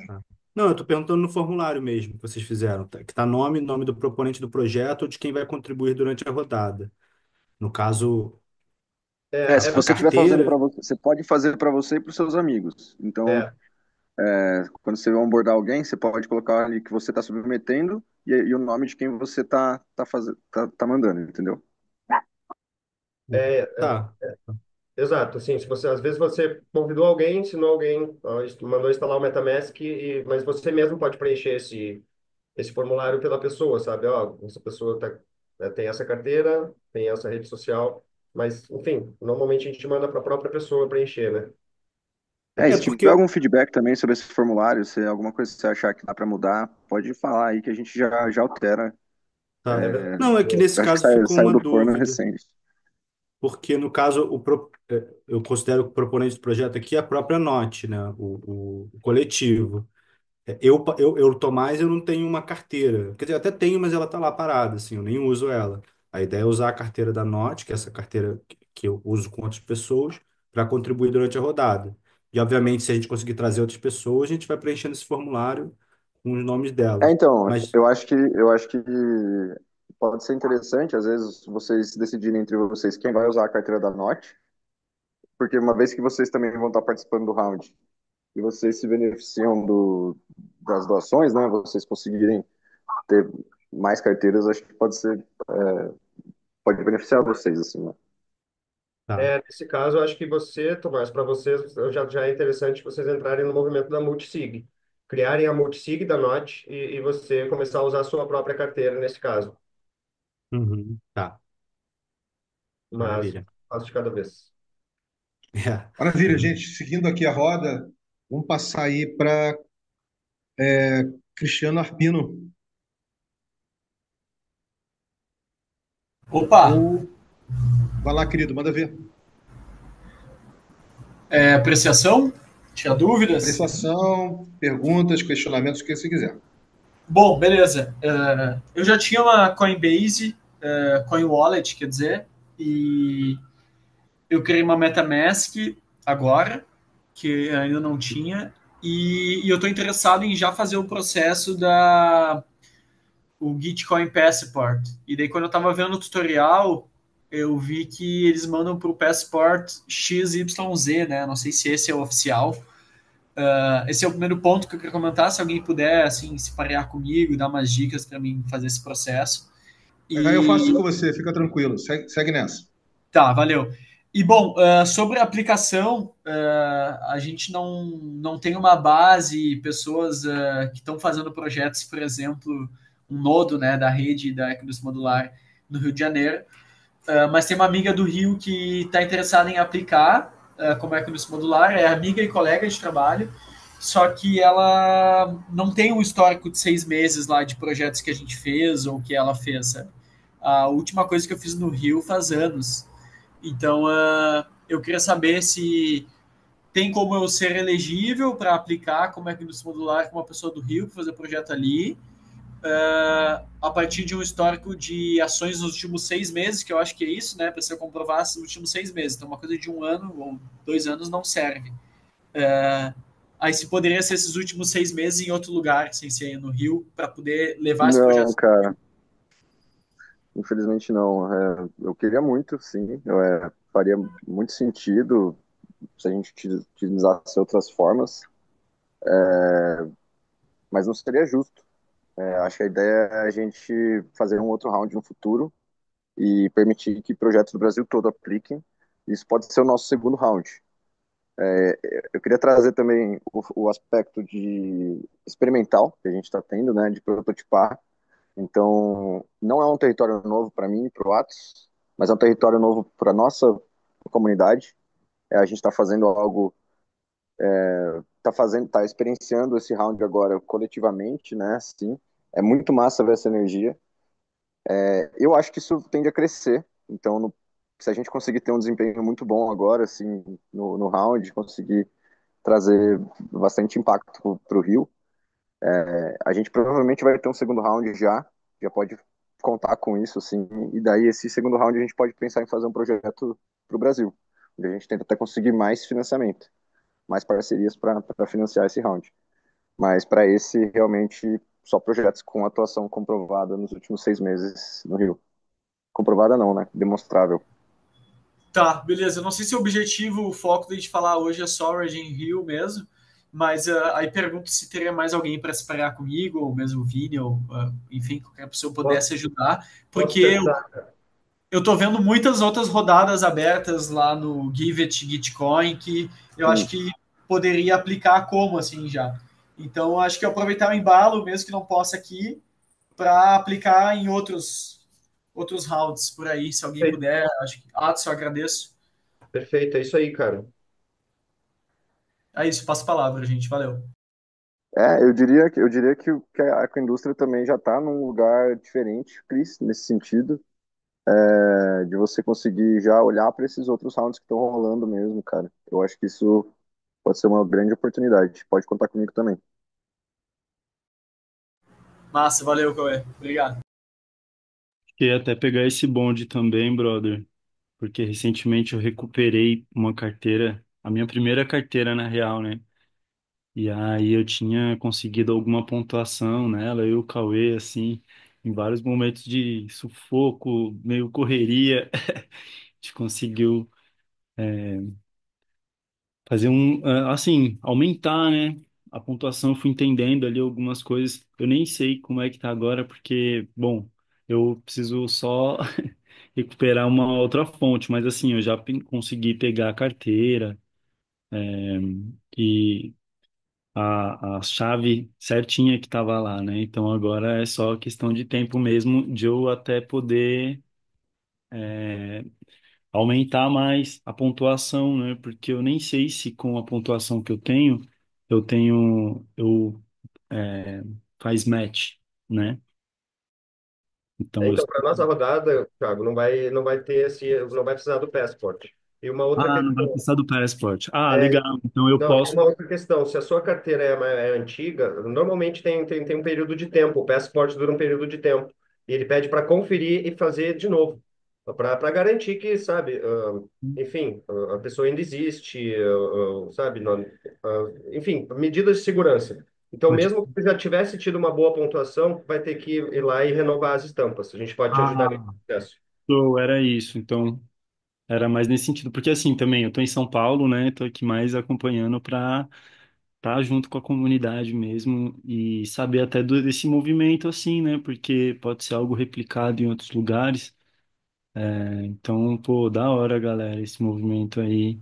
Ah. Não, eu estou perguntando no formulário mesmo que vocês fizeram, que está nome do proponente do projeto ou de quem vai contribuir durante a rodada. No caso, Se a você estiver fazendo para carteira. você, você pode fazer para você e para os seus amigos. Então, É, quando você vai onboardar alguém, você pode colocar ali que você está submetendo e o nome de quem você tá mandando, entendeu? é, é, Tá. exato, assim, se você, às vezes você convidou alguém, ensinou alguém, mandou instalar o MetaMask, mas você mesmo pode preencher esse formulário pela pessoa, sabe? Ó, essa pessoa tem essa carteira, tem essa rede social, mas, enfim, normalmente a gente manda para a própria pessoa preencher, né? E É se tiver porque. algum feedback também sobre esse formulário, se é alguma coisa que você achar que dá para mudar, pode falar aí que a gente já altera. Tá. É verdade. Não, é que nesse Eu acho que caso ficou saiu uma do forno dúvida, recente. porque no caso eu considero o proponente do projeto aqui a própria NOT, né? O coletivo. Tomás, eu não tenho uma carteira. Quer dizer, eu até tenho, mas ela tá lá parada, assim, eu nem uso ela. A ideia é usar a carteira da Note, que é essa carteira que eu uso com outras pessoas, para contribuir durante a rodada. E, obviamente, se a gente conseguir trazer outras pessoas, a gente vai preenchendo esse formulário com os nomes delas. Então, Mas, eu acho que pode ser interessante, às vezes, vocês decidirem entre vocês quem vai usar a carteira da Note, porque uma vez que vocês também vão estar participando do round e vocês se beneficiam das doações, né? Vocês conseguirem ter mais carteiras, acho que pode beneficiar vocês, assim, né? tá. Nesse caso, eu acho que você, Tomás, para vocês, já é interessante vocês entrarem no movimento da Multisig. Criarem a Multisig da NOT e você começar a usar a sua própria carteira nesse caso. Uhum, tá, Mas, maravilha. passo de cada vez. É. Maravilha, gente. Seguindo aqui a roda, vamos passar aí para Cristiano Arpino. Opa! Ou vai lá, querido, manda ver. Apreciação? Tinha dúvidas? Apreciação, perguntas, questionamentos, o que você quiser. Bom, beleza. Eu já tinha uma Coinbase, Coin Wallet, quer dizer, e eu criei uma MetaMask agora, que ainda não tinha, e eu estou interessado em já fazer o processo o Gitcoin Passport. E daí, quando eu estava vendo o tutorial, eu vi que eles mandam para o Passport XYZ, né? Não sei se esse é o oficial. Esse é o primeiro ponto que eu queria comentar. Se alguém puder, assim, se parear comigo, dar umas dicas para mim fazer esse processo. Eu faço isso E com você, fica tranquilo, segue nessa. tá, valeu. E bom, sobre a aplicação, a gente não tem uma base, pessoas que estão fazendo projetos, por exemplo, um nodo, né, da rede da Equinix Modular no Rio de Janeiro. Mas tem uma amiga do Rio que está interessada em aplicar como Equinix Modular, é amiga e colega de trabalho, só que ela não tem um histórico de 6 meses lá de projetos que a gente fez ou que ela fez, sabe? A última coisa que eu fiz no Rio faz anos. Então, eu queria saber se tem como eu ser elegível para aplicar como Equinix Modular com uma pessoa do Rio para fazer projeto ali, a partir de um histórico de ações nos últimos 6 meses, que eu acho que é isso, né? Para você comprovar os últimos 6 meses. Então, uma coisa de 1 ano ou 2 anos não serve. Aí se poderia ser esses últimos 6 meses em outro lugar, sem ser no Rio, para poder levar esse Não, projeto. cara, infelizmente não. Eu queria muito, sim. Faria muito sentido se a gente utilizasse outras formas, mas não seria justo. Acho que a ideia é a gente fazer um outro round no futuro e permitir que projetos do Brasil todo apliquem. Isso pode ser o nosso segundo round. Eu queria trazer também o aspecto de experimental que a gente está tendo, né, de prototipar. Então, não é um território novo para mim, para o Atos, mas é um território novo para nossa comunidade. A gente está fazendo algo, está experienciando esse round agora coletivamente, né? Sim, é muito massa ver essa energia. Eu acho que isso tende a crescer. Então, se a gente conseguir ter um desempenho muito bom agora, assim, no round, conseguir trazer bastante impacto para o Rio, a gente provavelmente vai ter um segundo round já pode contar com isso, assim, e daí esse segundo round a gente pode pensar em fazer um projeto para o Brasil, onde a gente tenta até conseguir mais financiamento, mais parcerias para financiar esse round. Mas para esse, realmente, só projetos com atuação comprovada nos últimos 6 meses no Rio. Comprovada não, né? Demonstrável. Tá, beleza. Eu não sei se o objetivo, o foco da gente falar hoje é só Origin Hill mesmo, mas aí pergunto se teria mais alguém para se parar comigo, ou mesmo o Vini, ou enfim, qualquer pessoa pudesse Posso, ajudar, posso porque tentar. eu tô vendo muitas outras rodadas abertas lá no Give It Gitcoin que eu acho Sim. que poderia aplicar como assim já. Então, acho que aproveitar o embalo, mesmo que não possa aqui, para aplicar em outros rounds por aí, se alguém puder. Acho que, só agradeço. Perfeito, é isso aí, cara. É isso, passo a palavra, gente. Valeu. Eu diria que a agroindústria também já está num lugar diferente, Cris, nesse sentido, de você conseguir já olhar para esses outros rounds que estão rolando mesmo, cara. Eu acho que isso pode ser uma grande oportunidade. Pode contar comigo também. Massa, valeu, Cauê. Obrigado. Queria até pegar esse bonde também, brother, porque recentemente eu recuperei uma carteira, a minha primeira carteira na real, né? E aí eu tinha conseguido alguma pontuação nela, eu e o Cauê, assim, em vários momentos de sufoco, meio correria, a gente conseguiu fazer assim, aumentar, né? A pontuação, eu fui entendendo ali algumas coisas. Eu nem sei como é que tá agora, porque, bom, eu preciso só recuperar uma outra fonte, mas assim, eu já consegui pegar a carteira, e a chave certinha que estava lá, né? Então agora é só questão de tempo mesmo de eu até poder aumentar mais a pontuação, né? Porque eu nem sei se com a pontuação que eu faz match, né? Então eu Então, para nossa rodada, Thiago, não vai ter não vai precisar do passport. E uma outra não vai questão. precisar do passport. Ah, É, legal. Então eu não, e posso. uma outra questão, se a sua carteira é antiga, normalmente tem um período de tempo, o passaporte dura um período de tempo, e ele pede para conferir e fazer de novo, para garantir que, sabe, enfim, a pessoa ainda existe, sabe, enfim, medidas de segurança. Então, mesmo que já tivesse tido uma boa pontuação, vai ter que ir lá e renovar as estampas. A gente pode te ajudar nesse Ah, processo. era isso. Então era mais nesse sentido, porque assim também eu tô em São Paulo, né? Tô aqui mais acompanhando para estar junto com a comunidade mesmo e saber até desse movimento assim, né? Porque pode ser algo replicado em outros lugares. Então, pô, da hora, galera, esse movimento aí,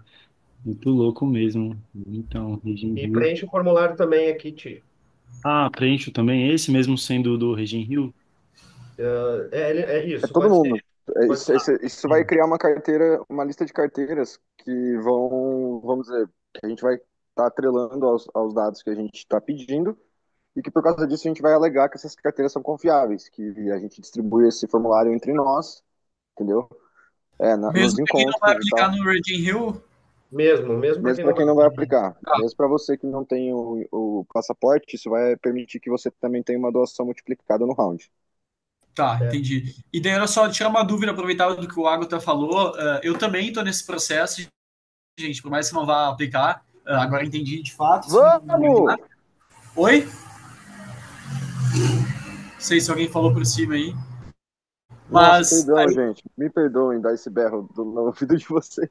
muito louco mesmo. Então, Regime E Rio. preenche o formulário também aqui, Ti. Ah, preencho também esse mesmo sendo do Regime Rio? É É isso, todo pode ser. mundo. Pode ser. Isso vai criar uma carteira, uma lista de carteiras que vão, vamos dizer, que a gente vai estar atrelando aos dados que a gente está pedindo e que por causa disso a gente vai alegar que essas carteiras são confiáveis, que a gente distribui esse formulário entre nós, entendeu? Mesmo Nos para quem não vai encontros e aplicar tal. no Virgin Hill, Mesmo para Mesmo quem para não vai. quem não vai aplicar, tá, mesmo para você que não tem o passaporte, isso vai permitir que você também tenha uma doação multiplicada no round. tá, É. entendi. E daí era só tirar uma dúvida, aproveitar do que o Agatha falou. Eu também estou nesse processo, gente, por mais que não vá aplicar. Agora entendi de fato, isso não me Vamos! engana. Oi? Não sei se alguém falou por cima aí. Nossa, Mas perdão, aí, gente. Me perdoem dar esse berro no ouvido de vocês.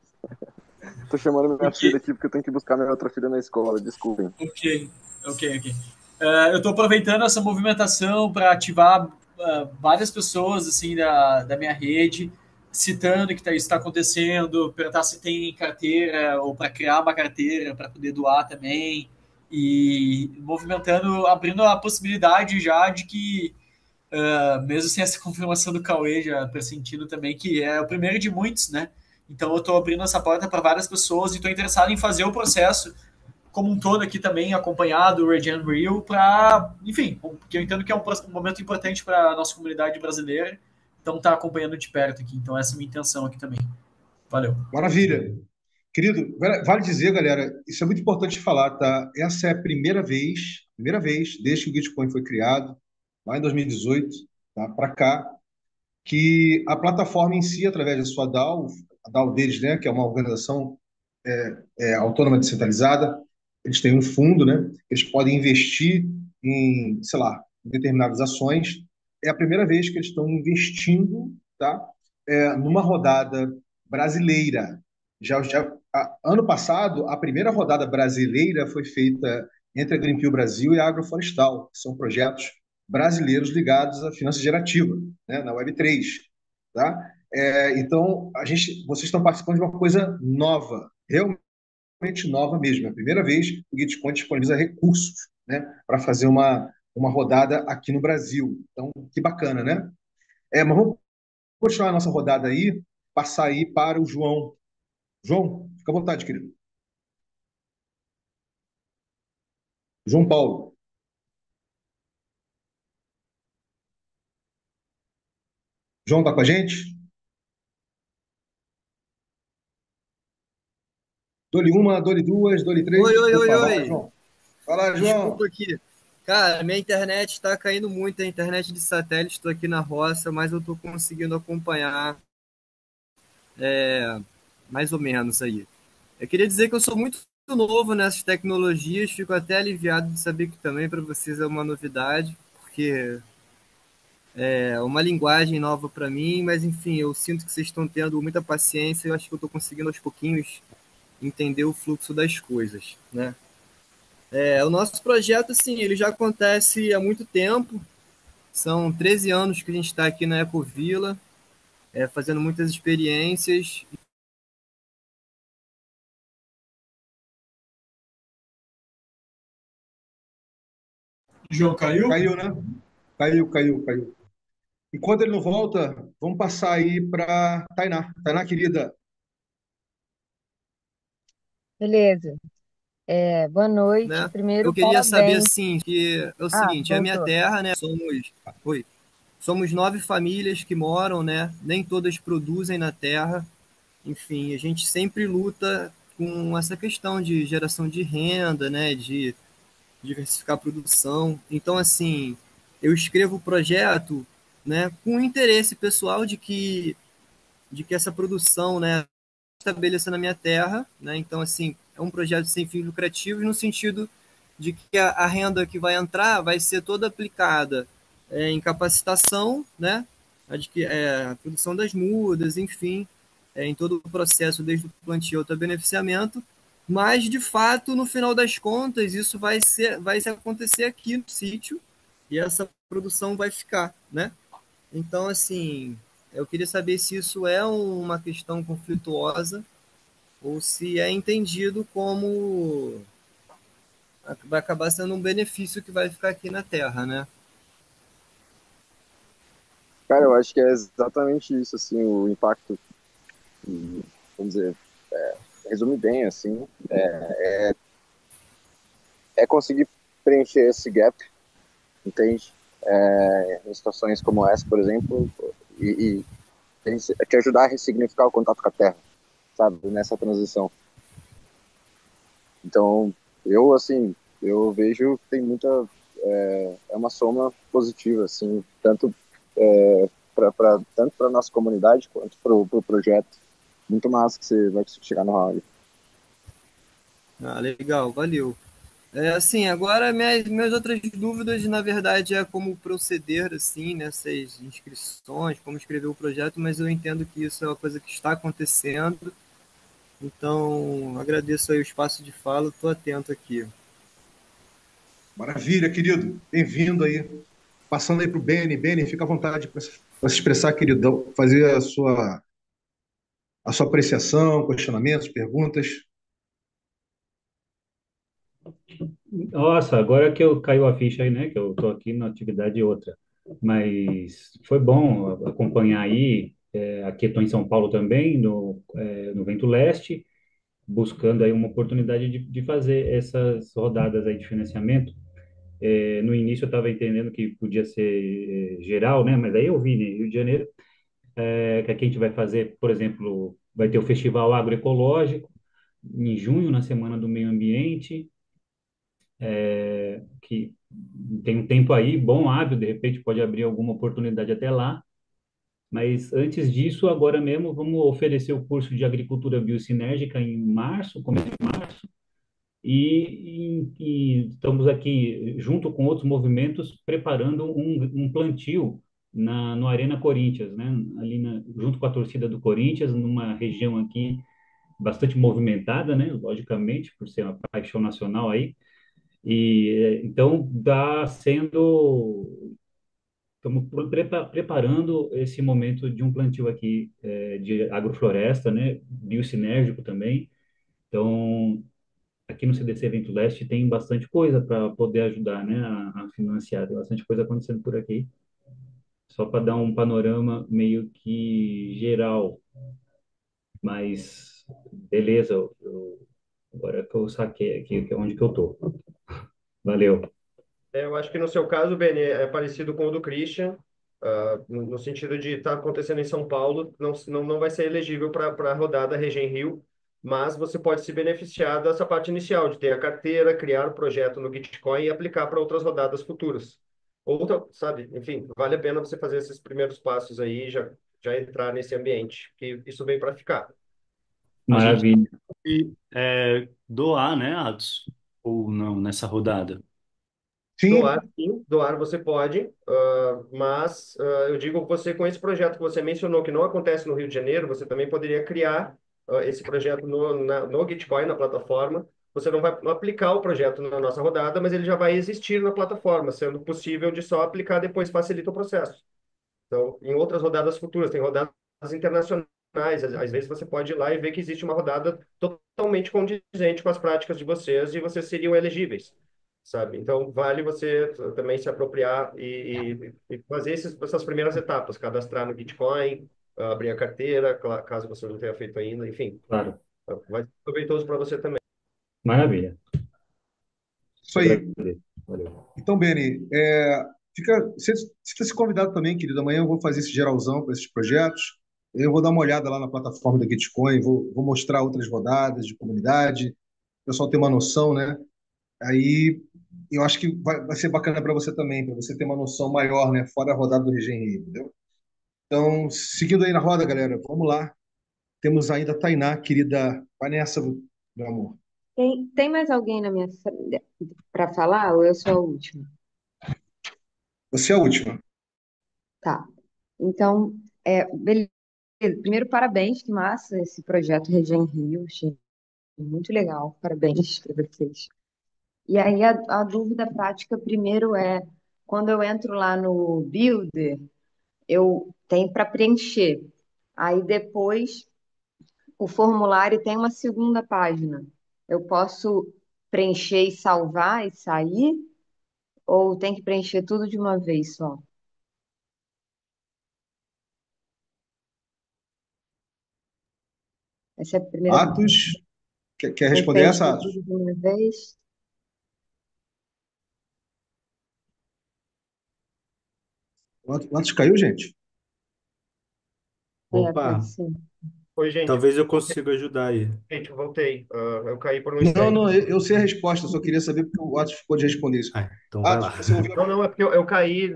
Tô chamando minha porque filha aqui porque eu tenho que buscar minha outra filha na escola. Desculpem. Ok, ok. Eu estou aproveitando essa movimentação para ativar várias pessoas assim da minha rede, citando que isso está acontecendo, perguntar se tem carteira ou para criar uma carteira para poder doar também, e movimentando, abrindo a possibilidade já de que, mesmo sem essa confirmação do Cauê, já pressentindo também que é o primeiro de muitos, né? Então eu estou abrindo essa porta para várias pessoas e estou interessado em fazer o processo como um todo aqui também, acompanhado o Regen Rio, para, enfim, porque eu entendo que é um momento importante para a nossa comunidade brasileira, então tá acompanhando de perto aqui. Então essa é a minha intenção aqui também. Valeu. Maravilha. Querido, vale dizer, galera, isso é muito importante falar, tá? Essa é a primeira vez desde que o Bitcoin foi criado, lá em 2018, tá? Para cá, que a plataforma em si, através da sua DAO, a DAO deles, né, que é uma organização autônoma descentralizada, eles têm um fundo, né? Eles podem investir em, sei lá, em determinadas ações. É a primeira vez que eles estão investindo, tá? Numa rodada brasileira. Ano passado, a primeira rodada brasileira foi feita entre a Greenpeace Brasil e a Agroflorestal, que são projetos brasileiros ligados à finança gerativa, né, na Web3. Tá? Então, vocês estão participando de uma coisa nova, realmente nova mesmo. É a primeira vez que o Gitcoin disponibiliza recursos, né, para fazer uma rodada aqui no Brasil. Então, que bacana, né? Mas vamos continuar a nossa rodada aí, passar aí para o João. João, fica à vontade, querido. João Paulo. João, tá com a gente? Dou-lhe uma, dou-lhe duas, dou-lhe três. Oi, oi, oi, Opa, vai lá, oi. João. Vai lá, Desculpa João. aqui. Cara, minha internet está caindo muito, a internet de satélite, estou aqui na roça, mas eu estou conseguindo acompanhar mais ou menos aí. Eu queria dizer que eu sou muito novo nessas tecnologias, fico até aliviado de saber que também para vocês é uma novidade, porque é uma linguagem nova para mim, mas enfim, eu sinto que vocês estão tendo muita paciência e eu acho que eu estou conseguindo aos pouquinhos entender o fluxo das coisas, né? O nosso projeto, assim, ele já acontece há muito tempo, são 13 anos que a gente está aqui na Ecovila, fazendo muitas experiências. João caiu? Caiu, né? Caiu. E quando ele não volta, vamos passar aí para Tainá. Tainá, querida, Beleza. Boa noite. Né? Eu Primeiro, queria saber, parabéns. assim, que é o Ah, seguinte, é a minha voltou. terra, né? Somos 9 famílias que moram, né? Nem todas produzem na terra. Enfim, a gente sempre luta com essa questão de geração de renda, né? De diversificar a produção. Então, assim, eu escrevo o projeto, né? Com o interesse pessoal de que essa produção, né? Estabeleça na minha terra, né? Então, assim, é um projeto sem fins lucrativos no sentido de que a renda que vai entrar vai ser toda aplicada em capacitação, né? A produção das mudas, enfim, em todo o processo, desde o plantio até o beneficiamento, mas, de fato, no final das contas, isso vai se acontecer aqui no sítio e essa produção vai ficar, né? Então, assim, eu queria saber se isso é uma questão conflituosa ou se é entendido como vai acabar sendo um benefício que vai ficar aqui na Terra, né? Cara, eu acho que é exatamente isso, assim, o impacto, vamos dizer, resume bem, assim, é conseguir preencher esse gap, entende? Em situações como essa, por exemplo, e te ajudar a ressignificar o contato com a Terra, sabe, nessa transição. Então, eu vejo que tem muita, é uma soma positiva, assim, tanto para nossa comunidade quanto para o projeto. Muito massa que você vai conseguir chegar no rádio. Ah, legal, valeu. Assim, agora minhas outras dúvidas, na verdade, é como proceder, assim, nessas inscrições, como escrever o projeto, mas eu entendo que isso é uma coisa que está acontecendo, então agradeço aí o espaço de fala, estou atento aqui. maravilha, querido. Bem-vindo aí. Passando aí para o Beni. Beni, fica à vontade para se expressar, queridão, fazer a sua apreciação, questionamentos, perguntas. Nossa, agora que eu caiu a ficha aí, né? Que eu tô aqui na atividade outra. Mas foi bom acompanhar aí. Aqui estou em São Paulo também, no Vento Leste, buscando aí uma oportunidade de fazer essas rodadas aí de financiamento. No início eu estava entendendo que podia ser geral, né? Mas aí eu vi, né, Rio de Janeiro, que aqui a gente vai fazer, por exemplo, vai ter o Festival Agroecológico em junho, na Semana do Meio Ambiente, que tem um tempo aí bom, hábil, de repente pode abrir alguma oportunidade até lá. Mas antes disso, agora mesmo, vamos oferecer o curso de Agricultura Biosinérgica em março, começo de março, e estamos aqui, junto com outros movimentos, preparando um plantio no Arena Corinthians, né? Ali junto com a torcida do Corinthians, numa região aqui bastante movimentada, né? Logicamente, por ser uma paixão nacional aí. Então, está sendo. Estamos preparando esse momento de um plantio aqui de agrofloresta, né? Biosinérgico também. Então, aqui no CDC Evento Leste tem bastante coisa para poder ajudar, né, a financiar. Tem bastante coisa acontecendo por aqui. Só para dar um panorama meio que geral. Mas, beleza, agora que eu saquei aqui, que é onde que eu tô. Valeu. Eu acho que no seu caso, Beni, é parecido com o do Christian, no sentido de estar acontecendo em São Paulo, não vai ser elegível para a rodada Regen Rio, mas você pode se beneficiar dessa parte inicial, de ter a carteira, criar o projeto no Gitcoin e aplicar para outras rodadas futuras. Outra, sabe, enfim, vale a pena você fazer esses primeiros passos aí e já entrar nesse ambiente, que isso vem para ficar. A gente Maravilha. pode doar, né, Atos? Ou não, nessa rodada? Sim, Doar, sim, doar você pode, mas eu digo você com esse projeto que você mencionou, que não acontece no Rio de Janeiro, você também poderia criar esse projeto no Gitcoin, na plataforma. Você não vai aplicar o projeto na nossa rodada, mas ele já vai existir na plataforma, sendo possível de só aplicar depois facilita o processo. Então, em outras rodadas futuras, tem rodadas internacionais, às vezes você pode ir lá e ver que existe uma rodada totalmente condizente com as práticas de vocês e vocês seriam elegíveis, sabe? Então, vale você também se apropriar e fazer essas primeiras etapas, cadastrar no Bitcoin, abrir a carteira, caso você não tenha feito ainda, enfim, Claro. vai ser proveitoso para você também. Maravilha. isso aí. Agradeço. Valeu. Então, Beni, você está se convidado também, querido. Amanhã eu vou fazer esse geralzão para esses projetos. Eu vou dar uma olhada lá na plataforma da Gitcoin, vou mostrar outras rodadas de comunidade, o pessoal ter uma noção, né? Aí eu acho que vai ser bacana para você também, para você ter uma noção maior, né? Fora a rodada do Regen Rio, entendeu? Então, seguindo aí na roda, galera, vamos lá. Temos ainda a Tainá, querida. Vai nessa, meu amor. Tem mais alguém na minha para falar ou eu sou a última? Você é a última. Tá. Então, beleza. Primeiro, parabéns, que massa esse projeto Regen Rio. Achei muito legal. Parabéns para vocês. E aí, a dúvida prática primeiro quando eu entro lá no Builder, eu tenho para preencher. Aí depois o formulário tem uma segunda página. Eu posso preencher e salvar e sair? Ou tem que preencher tudo de uma vez só? Essa é a primeira dúvida. Atos, quer Tem que responder essa, preencher Atos? tudo de uma vez? O Atos caiu, gente? Pode Opa, ser. Oi, gente. talvez eu consiga ajudar aí. Gente, eu voltei. Eu caí por um Não, instante. não, eu sei a resposta, só queria saber porque o Atos ficou de responder isso. Então vai Atos, lá. você ouviu? Não, não, é porque eu caí.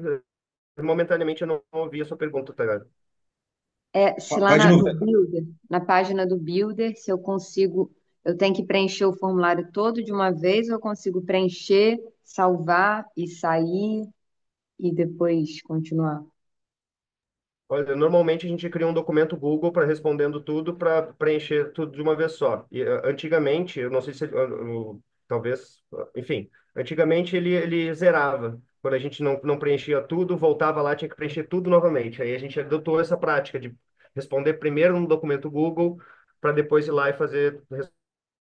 Momentaneamente eu não ouvi a sua pergunta, tá ligado? Se lá Vai de novo. no Builder, na página do Builder, se eu consigo, eu tenho que preencher o formulário todo de uma vez, ou eu consigo preencher, salvar e sair e depois continuar? Olha, normalmente a gente cria um documento Google para respondendo tudo para preencher tudo de uma vez só. E antigamente, eu não sei se talvez, enfim, antigamente ele zerava. Quando a gente não preenchia tudo, voltava lá, tinha que preencher tudo novamente. Aí a gente adotou essa prática de responder primeiro no documento Google para depois ir lá e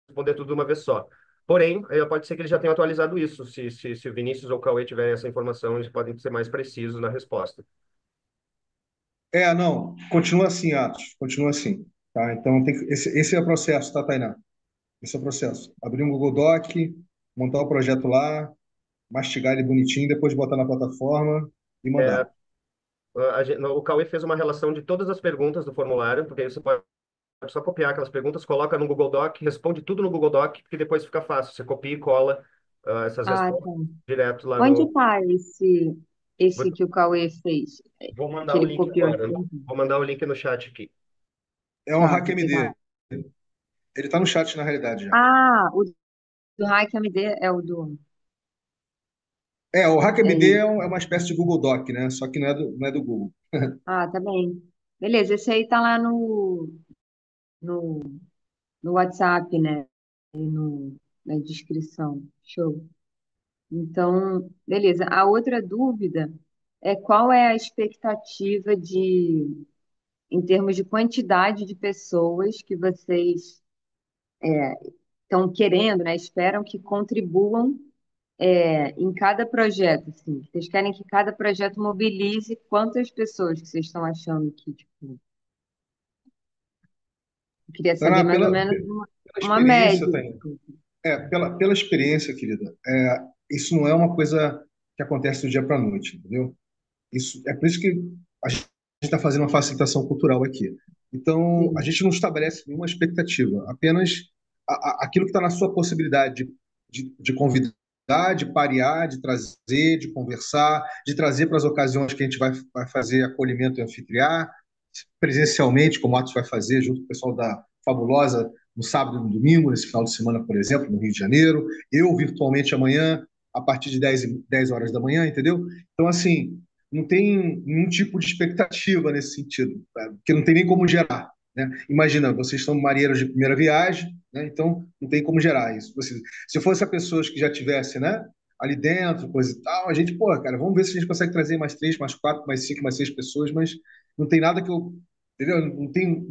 responder tudo de uma vez só. Porém, pode ser que eles já tenham atualizado isso. Se o Vinícius ou o Cauê tiverem essa informação, eles podem ser mais precisos na resposta. Não, continua assim, Atos, continua assim. Tá? Então, esse é o processo, tá, Tainá? Esse é o processo. Abrir um Google Doc, montar o projeto lá, mastigar ele bonitinho, depois botar na plataforma e mandar. O Cauê fez uma relação de todas as perguntas do formulário, porque aí você pode só copiar aquelas perguntas, coloca no Google Doc, responde tudo no Google Doc, porque depois fica fácil. Você copia e cola essas Ah, tá. respostas direto lá Onde no. está esse que o Cauê fez? Vou mandar Que o ele link copiou? agora. Vou mandar o link no chat aqui. É um Tá, Hack MD. obrigada. Ele está no chat, na realidade, já. Ah, o do HackMD é o do. O Hack MD É, é uma espécie de Google Doc, né? Só que não é do Google. tá bem. Beleza, esse aí tá lá no, no WhatsApp, né? E na descrição. Show. Então, beleza. A outra dúvida é qual é a expectativa em termos de quantidade de pessoas que vocês estão querendo, né? Esperam que contribuam em cada projeto, assim. Vocês querem que cada projeto mobilize quantas pessoas que vocês estão achando que, tipo, eu queria saber Tainá, mais ou pela menos uma experiência, média. Tainá. Pela experiência, querida, isso não é uma coisa que acontece do dia para a noite, entendeu? É por isso que a gente está fazendo uma facilitação cultural aqui. Então, a Sim. gente não estabelece nenhuma expectativa, apenas aquilo que está na sua possibilidade de convidar, de parear, de trazer, de conversar, de trazer para as ocasiões que a gente vai fazer acolhimento e anfitriar, presencialmente, como o Atos vai fazer, junto com o pessoal da Fabulosa, no sábado e no domingo, nesse final de semana, por exemplo, no Rio de Janeiro. Eu, virtualmente, amanhã, a partir de 10 horas da manhã, entendeu? Então, assim, não tem nenhum tipo de expectativa nesse sentido, tá? Porque não tem nem como gerar, né? Imagina, vocês são marinheiros de primeira viagem, né? Então não tem como gerar isso. Se fosse a pessoas que já tivessem, né, ali dentro, coisa e tal, a gente, pô, cara, vamos ver se a gente consegue trazer mais três, mais quatro, mais cinco, mais seis pessoas, mas não tem nada que eu, entendeu? Não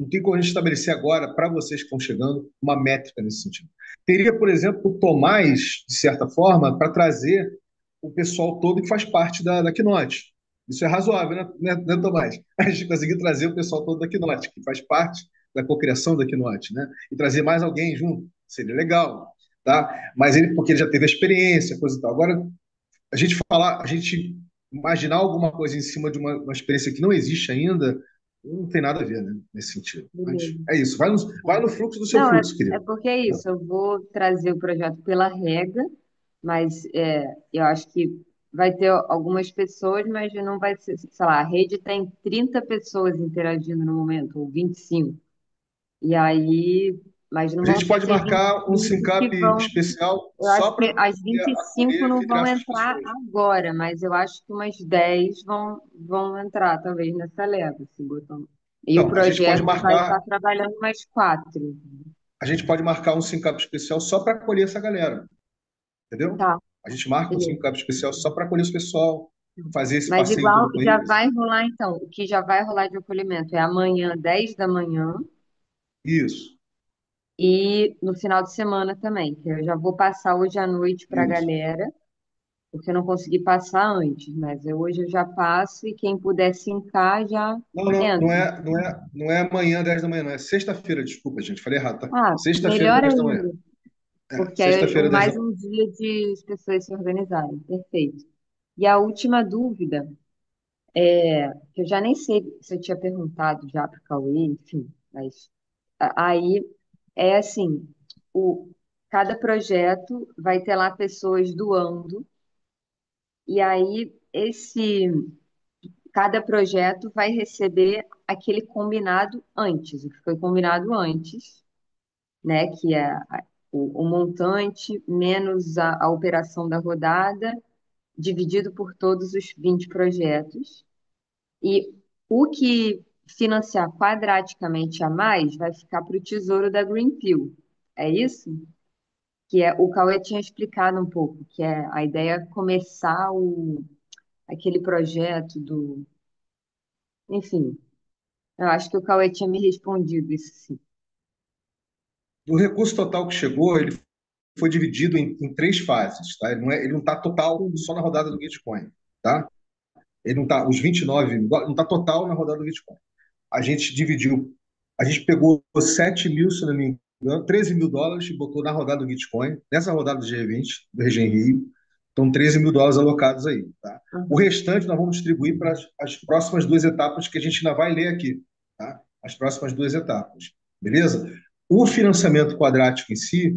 tem como a gente estabelecer agora, para vocês que estão chegando, uma métrica nesse sentido. Teria, por exemplo, o Tomás, de certa forma, para trazer o pessoal todo que faz parte da Keynote. Isso é razoável, né, Tomás? A gente conseguir trazer o pessoal todo da Keynote, que faz parte da cocriação da Keynote, né? E trazer mais alguém junto, seria legal, tá? Mas ele, porque ele já teve a experiência, coisa e tal. Agora, a gente imaginar alguma coisa em cima de uma experiência que não existe ainda, não tem nada a ver, né, nesse sentido. Mas Beleza. é isso, vai no fluxo do seu Não, fluxo, é querido. porque é isso. Eu vou trazer o projeto pela rega, mas eu acho que vai ter algumas pessoas, mas não vai ser, sei lá, a rede tem 30 pessoas interagindo no momento, ou 25. E aí, mas não A vão gente ser pode essas marcar um 25 que sync-up vão. especial Eu acho só que para as poder 25 acolher e não filtrar vão essas entrar pessoas. agora, mas eu acho que umas 10 vão entrar, talvez, nessa leva, assim, botão. E o Então, projeto vai estar trabalhando mais quatro. a gente pode marcar um sync-up especial só para acolher essa galera, entendeu? Tá, A gente marca um beleza. sync-up especial só para acolher esse pessoal, fazer esse Mas passeio igual todo com já eles. vai rolar, então. O que já vai rolar de acolhimento é amanhã, 10 da manhã, Isso, e no final de semana também, que eu já vou passar hoje à noite para a isso. galera, porque eu não consegui passar antes, mas hoje eu já passo e quem puder sincar já Não, não, não entra. é, não é, não é amanhã, 10 da manhã, não é sexta-feira, desculpa, gente, falei errado, tá? Ah, Sexta-feira, melhor 10 da manhã. ainda, porque aí é Sexta-feira, 10 da mais manhã. um dia de as pessoas se organizarem. Perfeito. E a última dúvida, que eu já nem sei se eu tinha perguntado já para o Cauê, enfim, mas aí é assim, o, cada projeto vai ter lá pessoas doando, e aí cada projeto vai receber aquele combinado antes, o que foi combinado antes, né? Que é o montante menos a operação da rodada, dividido por todos os 20 projetos. E o que financiar quadraticamente a mais vai ficar para o tesouro da Greenpeace. É isso? Que é o Cauê tinha explicado um pouco, que é a ideia é começar aquele projeto do. Enfim, eu acho que o Cauê tinha me respondido isso sim. O recurso total que chegou, ele foi dividido em três fases, tá? Ele não está total Sim. só na rodada do Bitcoin, tá? Ele não está, os 29, não está total na rodada do Bitcoin. A gente dividiu, a gente pegou 7 mil, se não me engano, 13 mil dólares e botou na rodada do Bitcoin, nessa rodada do G20, do Regen Rio. Então, 13 mil dólares alocados aí, tá? O Uhum. restante nós vamos distribuir para as próximas duas etapas que a gente ainda vai ler aqui, tá? As próximas duas etapas, beleza? O financiamento quadrático em si,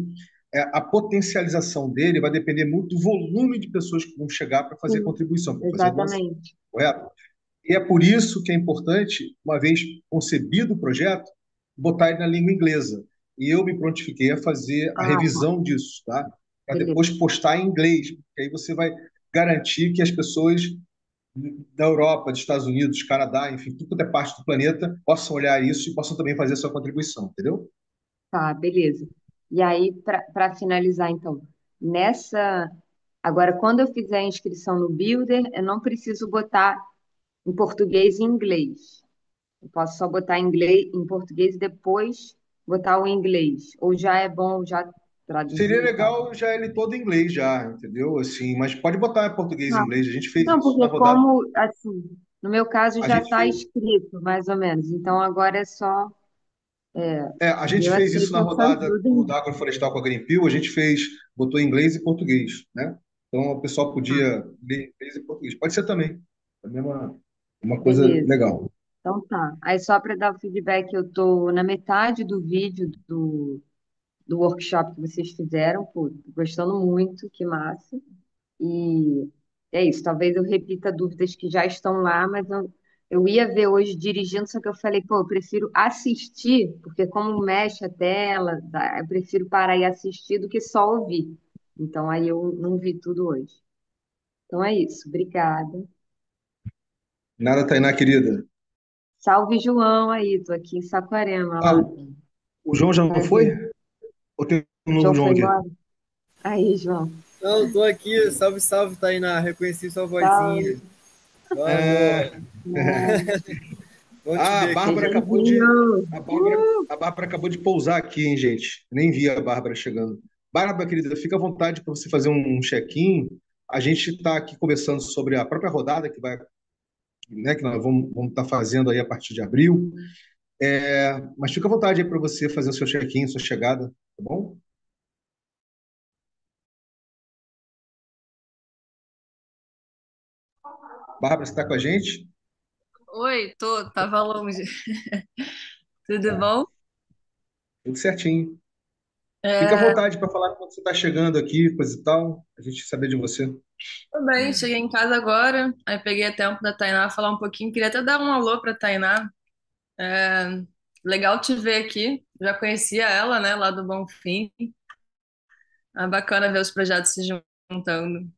a potencialização dele vai depender muito do volume de pessoas que vão chegar para fazer Sim, contribuição, para fazer a doação, exatamente. correto? E é por isso que é importante, uma vez concebido o projeto, botar ele na língua inglesa. E eu me prontifiquei a fazer a Ah, tá. revisão disso, tá? Para Beleza. depois postar em inglês, porque aí você vai garantir que as pessoas da Europa, dos Estados Unidos, Canadá, enfim, tudo quanto é parte do planeta, possam olhar isso e possam também fazer a sua contribuição, entendeu? Tá, beleza. E aí, para finalizar, então, nessa. Agora, quando eu fizer a inscrição no Builder, eu não preciso botar em português e inglês. Eu posso só botar em inglês, em português e depois botar o inglês. Ou já é bom já Seria traduzir e tal. legal já ele todo em inglês já, entendeu? Assim, mas pode botar português e Não, inglês. A gente fez não, isso na porque rodada. como, assim, no meu caso A já gente está fez, escrito, mais ou menos. Então agora é só. a gente Eu fez isso aceito na essa rodada ajuda. da Agroflorestal com a Greenpeace. A gente fez, botou inglês e português, né? Então o pessoal Ah, podia ler inglês e português. Pode ser também. Também é uma coisa beleza. legal. Então tá. Aí só para dar o feedback, eu tô na metade do vídeo do workshop que vocês fizeram, pô, tô gostando muito, que massa. E é isso, talvez eu repita dúvidas que já estão lá, mas eu ia ver hoje dirigindo, só que eu falei, pô, eu prefiro assistir, porque como mexe a tela, eu prefiro parar e assistir do que só ouvir. Então aí eu não vi tudo hoje. Então é isso, obrigada. Nada, Tainá, querida. Salve João aí, tô aqui em Saquarema Ah, lá. o João já não foi? Prazer. Ou tem um João novo João foi aqui? embora? Aí, João. Não, tô aqui. Salve, salve, Tainá. Reconheci sua vozinha. Salve. Vamos. Ah, Bom te ah, a ver aqui. Bárbara Seja acabou de. bem-vindo. A Bárbara acabou de pousar aqui, hein, gente? Nem vi a Bárbara chegando. Bárbara, querida, fica à vontade para você fazer um check-in. A gente está aqui conversando sobre a própria rodada que vai, né, que nós vamos estar fazendo aí a partir de abril. Mas fica à vontade aí para você fazer o seu check-in, sua chegada, tá bom? Bárbara, você está com a gente? Oi, tava longe. Tudo Tá, bom? tudo certinho. Fica à É, vontade para falar quando você está chegando aqui, coisa e tal, a gente saber de você. Tô bem, cheguei em casa agora, aí peguei tempo da Tainá falar um pouquinho. Queria até dar um alô pra Tainá. É, legal te ver aqui. Já conhecia ela, né, lá do Bonfim. É bacana ver os projetos se juntando.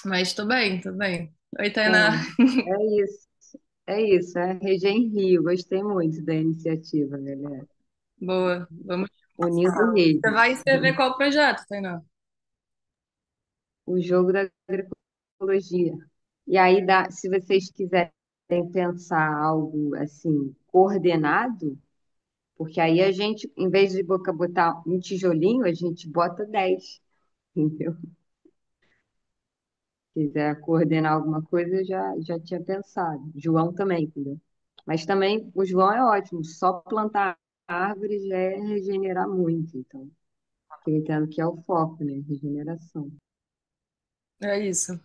Mas tô bem, tô bem. Oi, Tainá. É isso. É isso, é Regen Rio. Gostei muito da iniciativa, galera. Boa, vamos. Unindo Você vai redes. escrever qual projeto, Tainá? O jogo da agroecologia. E aí, se vocês quiserem pensar algo assim, coordenado, porque aí a gente, em vez de botar um tijolinho, a gente bota 10, entendeu? Se quiser coordenar alguma coisa, eu já tinha pensado. João também, entendeu? Mas também o João é ótimo, só plantar árvores já é regenerar muito. Então, eu entendo que é o foco, né? Regeneração. É isso.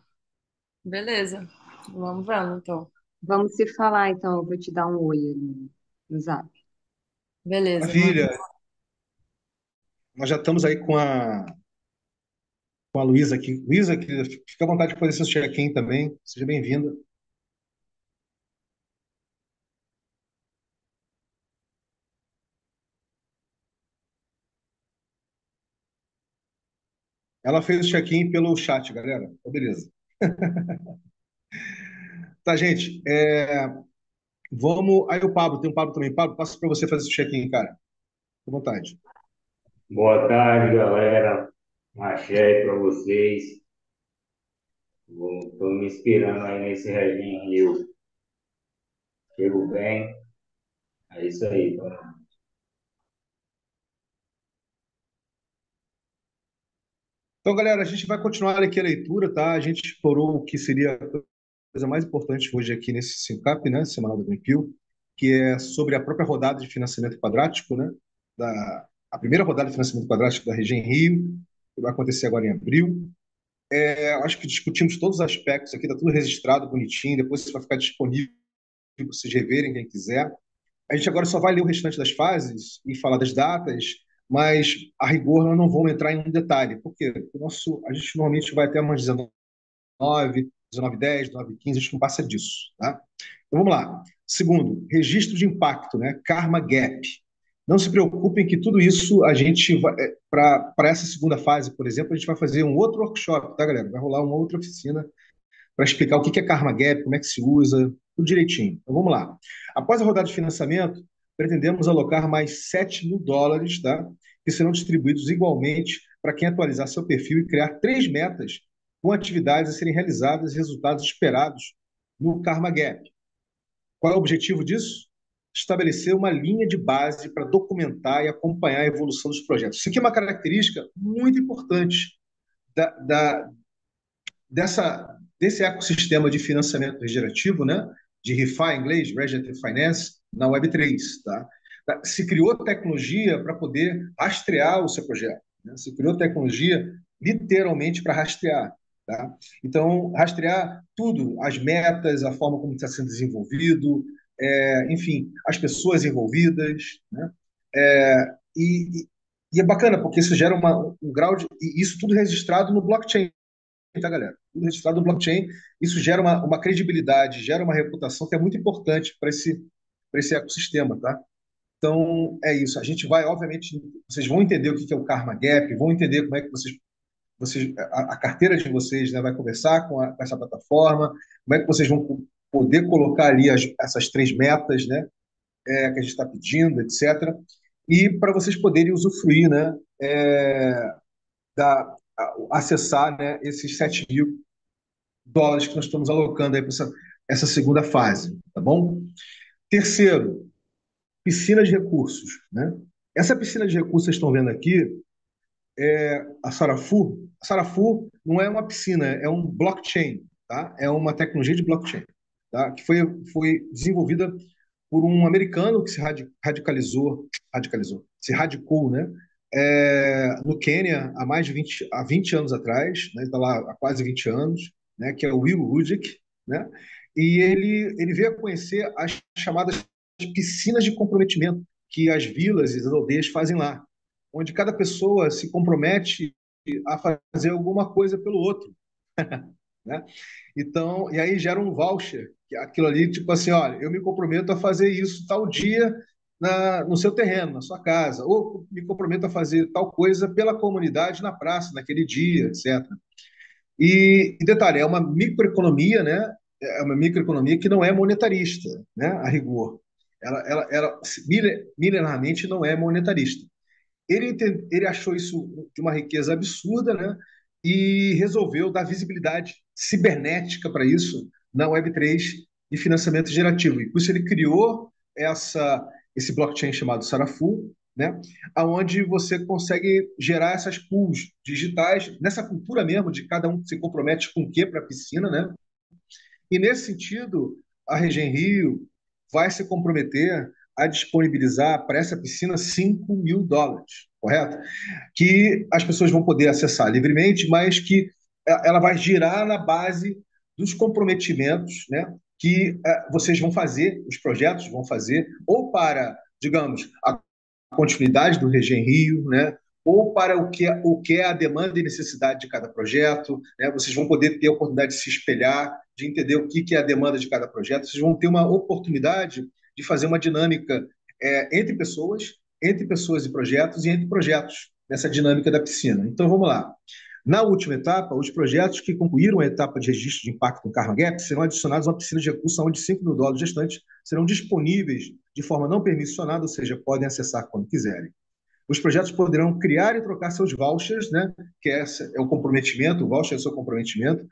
Beleza. Vamos vendo, então. Vamos se falar, então. Eu vou te dar um oi ali no Zap. Beleza, mano. Maravilha. Nós já estamos aí com a Luísa aqui. Luísa, querida, fica à vontade de fazer seu check-in também. Seja bem-vinda. Ela fez o check-in pelo chat, galera. Então, beleza. Tá, gente. Vamos. Aí o Pablo, tem o Pablo também. Pablo, passo para você fazer esse check-in, cara. Fica à vontade. Boa tarde, galera. Axé para vocês. Estou me inspirando aí nesse Reginho Rio. Chego bem. É isso aí. Então, galera, a gente vai continuar aqui a leitura, tá? A gente explorou o que seria a coisa mais importante hoje aqui nesse SINCAP, né? Semanal do Greenpeace, que é sobre a própria rodada de financiamento quadrático, né? A primeira rodada de financiamento quadrático da região Rio, que vai acontecer agora em abril. Acho que discutimos todos os aspectos aqui, está tudo registrado, bonitinho, depois isso vai ficar disponível para vocês reverem, quem quiser. A gente agora só vai ler o restante das fases e falar das datas, mas a rigor nós não vamos entrar em um detalhe. Por quê? Porque a gente normalmente vai até umas 19, 19:10, 19:15, a gente não passa disso. Tá? Então vamos lá. Segundo, registro de impacto, né? Karma Gap. Não se preocupem que tudo isso a gente vai. Para essa segunda fase, por exemplo, a gente vai fazer um outro workshop, tá, galera? Vai rolar uma outra oficina para explicar o que é Karma Gap, como é que se usa, tudo direitinho. Então vamos lá. Após a rodada de financiamento, pretendemos alocar mais US$ 7.000, tá? Que serão distribuídos igualmente para quem atualizar seu perfil e criar 3 metas com atividades a serem realizadas e resultados esperados no Karma Gap. Qual é o objetivo disso? Estabelecer uma linha de base para documentar e acompanhar a evolução dos projetos. Isso aqui é uma característica muito importante da, da, desse ecossistema de financiamento regenerativo, né, de ReFi em inglês, Regenerative Finance, na Web3. Tá? Se criou tecnologia para poder rastrear o seu projeto. Né? Se criou tecnologia literalmente para rastrear. Tá? Então, rastrear tudo, as metas, a forma como está sendo desenvolvido, enfim, as pessoas envolvidas, né? É, e, e é bacana, porque isso gera um grau de. E isso tudo registrado no blockchain, tá, galera? Tudo registrado no blockchain. Isso gera uma credibilidade, gera uma reputação que é muito importante para esse ecossistema, tá? Então, é isso. A gente vai, obviamente, vocês vão entender o que é o Karma Gap, vão entender como é que a carteira de vocês, né, vai conversar com essa plataforma, como é que vocês vão poder colocar ali essas três metas, né, que a gente está pedindo, etc. E para vocês poderem usufruir, né, acessar, né, esses US$ 7.000 que nós estamos alocando aí para essa segunda fase, tá bom? Terceiro, piscina de recursos, né? Essa piscina de recursos que vocês estão vendo aqui, a Sarafu. A Sarafu não é uma piscina, é um blockchain, tá? É uma tecnologia de blockchain, tá? Que foi desenvolvida por um americano que se radicou, né? No Quênia há 20 anos atrás, né? Está lá há quase 20 anos, né? Que é o Will Ruddick, né? E ele veio a conhecer as chamadas piscinas de comprometimento que as vilas e as aldeias fazem lá, onde cada pessoa se compromete a fazer alguma coisa pelo outro, né? Então, e aí gera um voucher, que é aquilo ali, tipo assim, olha, eu me comprometo a fazer isso tal dia no seu terreno, na sua casa, ou me comprometo a fazer tal coisa pela comunidade na praça, naquele dia, etc. E detalhe, é uma microeconomia, né? É uma microeconomia que não é monetarista, né? A rigor. Ela milenarmente não é monetarista. Ele achou isso de uma riqueza absurda, né? E resolveu dar visibilidade cibernética para isso na Web3 de financiamento gerativo. E por isso ele criou esse blockchain chamado Sarafu, né? Onde você consegue gerar essas pools digitais, nessa cultura mesmo de cada um se compromete com o quê para a piscina, né? E nesse sentido, a Regen Rio vai se comprometer a disponibilizar para essa piscina US$ 5.000, correto? Que as pessoas vão poder acessar livremente, mas que ela vai girar na base dos comprometimentos, né, que vocês vão fazer, os projetos vão fazer, ou para, digamos, a continuidade do Regen Rio, né, ou para o que é a demanda e necessidade de cada projeto, né? Vocês vão poder ter a oportunidade de se espelhar, de entender o que é a demanda de cada projeto. Vocês vão ter uma oportunidade de fazer uma dinâmica entre pessoas e projetos, e entre projetos, nessa dinâmica da piscina. Então, vamos lá. Na última etapa, os projetos que concluíram a etapa de registro de impacto no Karma Gap serão adicionados a uma piscina de recursos onde US$ 5.000 gestantes serão disponíveis de forma não permissionada, ou seja, podem acessar quando quiserem. Os projetos poderão criar e trocar seus vouchers, né, que é o comprometimento, o voucher é o seu comprometimento,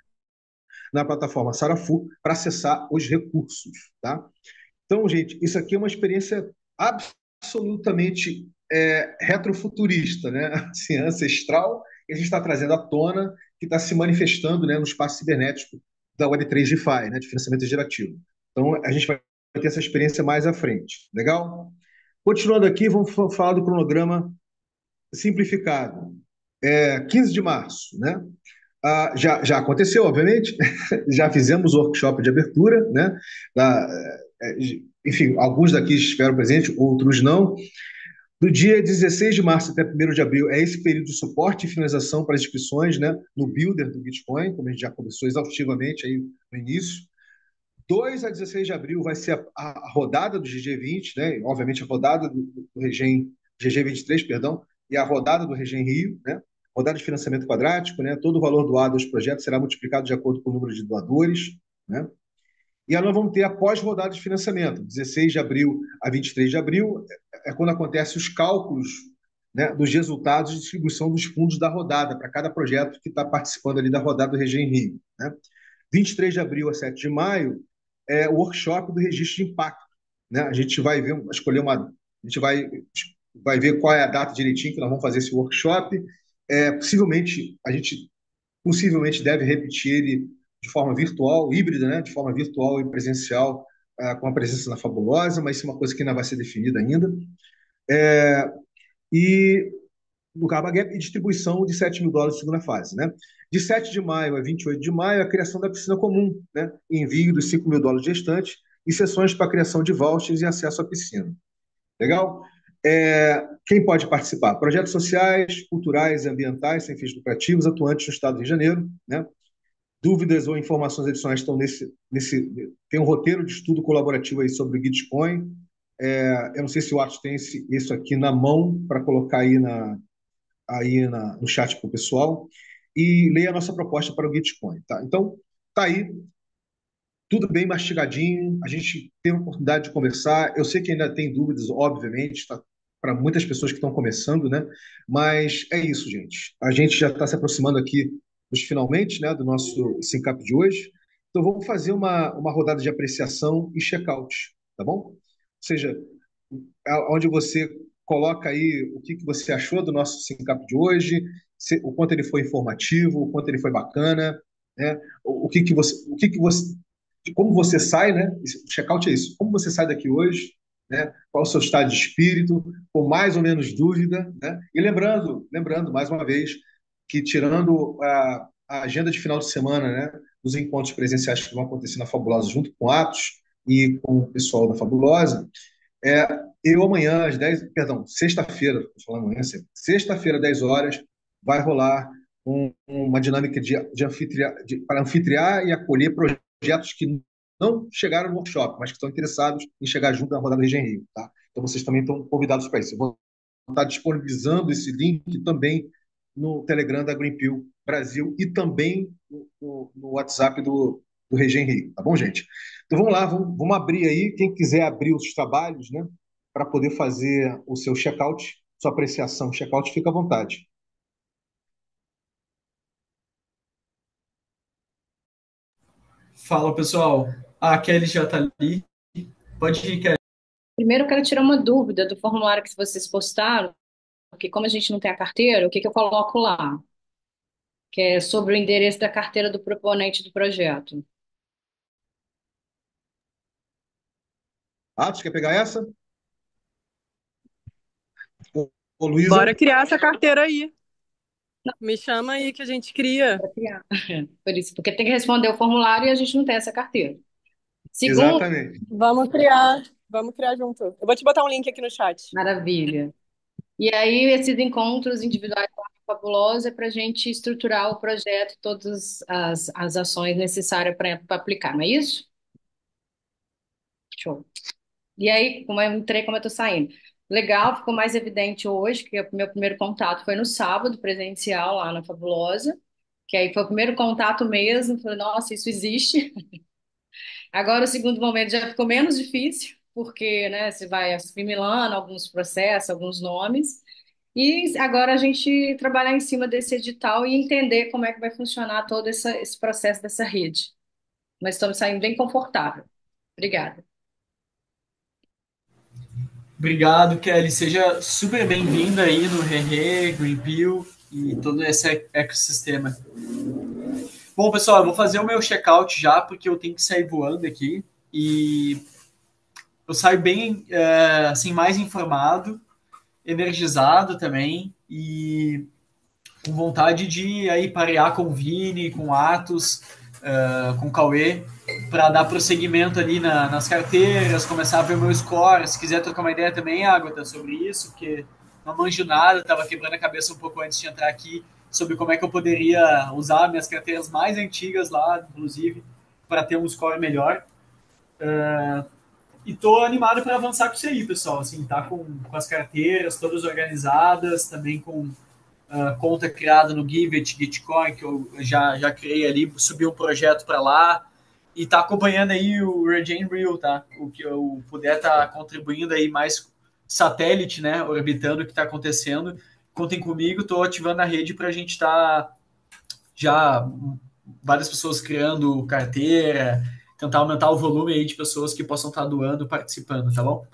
na plataforma Sarafu para acessar os recursos, tá? Então, gente, isso aqui é uma experiência absolutamente retrofuturista, né? Assim, ancestral, e a gente está trazendo à tona, que está se manifestando, né, no espaço cibernético da Web3 DeFi, né, de financiamento gerativo. Então, a gente vai ter essa experiência mais à frente. Legal? Continuando aqui, vamos falar do cronograma simplificado. 15 de março, né? Já aconteceu, obviamente, já fizemos o workshop de abertura, né? Enfim, alguns daqui estiveram presentes, outros não. Do dia 16 de março até 1º de abril é esse período de suporte e finalização para as inscrições, né? No Builder do Bitcoin, como a gente já conversou exaustivamente aí no início. 2 a 16 de abril vai ser a rodada do GG20, né? Obviamente a rodada do Regen, GG23, perdão, e a rodada do Regen Rio, né? Rodada de financiamento quadrático, né? Todo o valor doado aos projetos será multiplicado de acordo com o número de doadores, né? E aí nós vamos ter a pós-rodada de financiamento, 16 de abril a 23 de abril, é quando acontecem os cálculos, né, dos resultados de distribuição dos fundos da rodada, para cada projeto que está participando ali da rodada do Regen Rio, né? 23 de abril a 7 de maio é o workshop do registro de impacto, né? A gente vai a gente vai ver qual é a data direitinho que nós vamos fazer esse workshop. A gente possivelmente deve repetir ele de forma virtual, híbrida, né? De forma virtual e presencial, com a presença da Fabulosa, mas isso é uma coisa que ainda vai ser definida ainda. E no Karma Gap e distribuição de US$ 7.000 segunda fase, né? De 7 de maio a 28 de maio, a criação da piscina comum, né? Envio dos US$ 5.000 restantes e sessões para criação de vouchers e acesso à piscina. Legal? Quem pode participar? Projetos sociais, culturais e ambientais sem fins lucrativos atuantes no Estado do Rio de Janeiro, né? Dúvidas ou informações adicionais estão tem um roteiro de estudo colaborativo aí sobre o Gitcoin. Eu não sei se o Atos tem isso aqui na mão para colocar no chat para o pessoal. E leia a nossa proposta para o Gitcoin. Tá? Então, tá aí, tudo bem mastigadinho, a gente teve a oportunidade de conversar. Eu sei que ainda tem dúvidas, obviamente, tá? Para muitas pessoas que estão começando, né? Mas é isso, gente. A gente já está se aproximando aqui dos finalmente, né, do nosso Syncap de hoje. Então vamos fazer uma rodada de apreciação e check-out, tá bom? Ou seja, onde você coloca aí o que você achou do nosso Syncap de hoje, o quanto ele foi informativo, o quanto ele foi bacana, né? O que que você como você sai, né? O check-out é isso. Como você sai daqui hoje, né? Qual o seu estado de espírito, com mais ou menos dúvida, né? E lembrando mais uma vez que tirando a agenda de final de semana, né? Dos encontros presenciais que vão acontecer na Fabulosa junto com Atos e com o pessoal da Fabulosa, é, eu amanhã às 10, perdão, sexta-feira, vou falar amanhã, sexta-feira, 10 horas, vai rolar uma dinâmica para anfitriar e acolher projetos que não chegaram no workshop, mas que estão interessados em chegar junto na rodada Region Rio, tá? Então vocês também estão convidados para isso. Eu vou estar disponibilizando esse link também no Telegram da Greenpeace Brasil e também no WhatsApp do Region Rio, tá bom, gente? Então vamos lá, vamos abrir aí. Quem quiser abrir os trabalhos, né, para poder fazer o seu check-out, sua apreciação, check-out, fica à vontade. Fala, pessoal. A Kelly já está ali. Pode ir, Kelly. Primeiro, eu quero tirar uma dúvida do formulário que vocês postaram, porque como a gente não tem a carteira, o que que eu coloco lá? Que é sobre o endereço da carteira do proponente do projeto. Atos, quer pegar essa? Ô, Luísa? Bora criar essa carteira aí. Me chama aí que a gente cria. Para criar. Por isso, porque tem que responder o formulário e a gente não tem essa carteira. Segundo, Exatamente. Vamos criar junto. Eu vou te botar um link aqui no chat. maravilha. E aí, esses encontros individuais com a Fabulosa é para a gente estruturar o projeto, todas as ações necessárias para aplicar, não é isso? Show. E aí, como eu entrei, como eu tô saindo? Legal, ficou mais evidente hoje, que o meu primeiro contato foi no sábado, presencial, lá na Fabulosa, que aí foi o primeiro contato mesmo, falei, nossa, isso existe. Agora o segundo momento já ficou menos difícil, porque, né, você vai assimilando alguns processos, alguns nomes, e agora a gente trabalhar em cima desse edital e entender como é que vai funcionar todo esse processo dessa rede. Mas estamos saindo bem confortável. Obrigada. Obrigado, Kelly. Seja super bem-vinda aí no Rerê, Greenpeace e todo esse ecossistema. Bom, pessoal, eu vou fazer o meu check-out já, porque eu tenho que sair voando aqui. E eu saio bem, assim, mais informado, energizado também e com vontade de aí parear com o Vini, com o Atos, com o Cauê, para dar prosseguimento ali nas carteiras, começar a ver o meu score. Se quiser trocar uma ideia também, Agatha, sobre isso, porque não manjo nada, estava quebrando a cabeça um pouco antes de entrar aqui sobre como é que eu poderia usar minhas carteiras mais antigas lá, inclusive, para ter um score melhor. E tô animado para avançar com isso aí, pessoal. Assim, tá com as carteiras todas organizadas, também com conta criada no Givet, Gitcoin, que eu já criei ali, subi um projeto para lá e tá acompanhando aí o Regen Real, tá? O que eu puder tá contribuindo aí mais satélite, né? Orbitando o que tá acontecendo. Contem comigo, tô ativando a rede pra gente tá já várias pessoas criando carteira, tentar aumentar o volume aí de pessoas que possam estar doando, participando, tá bom?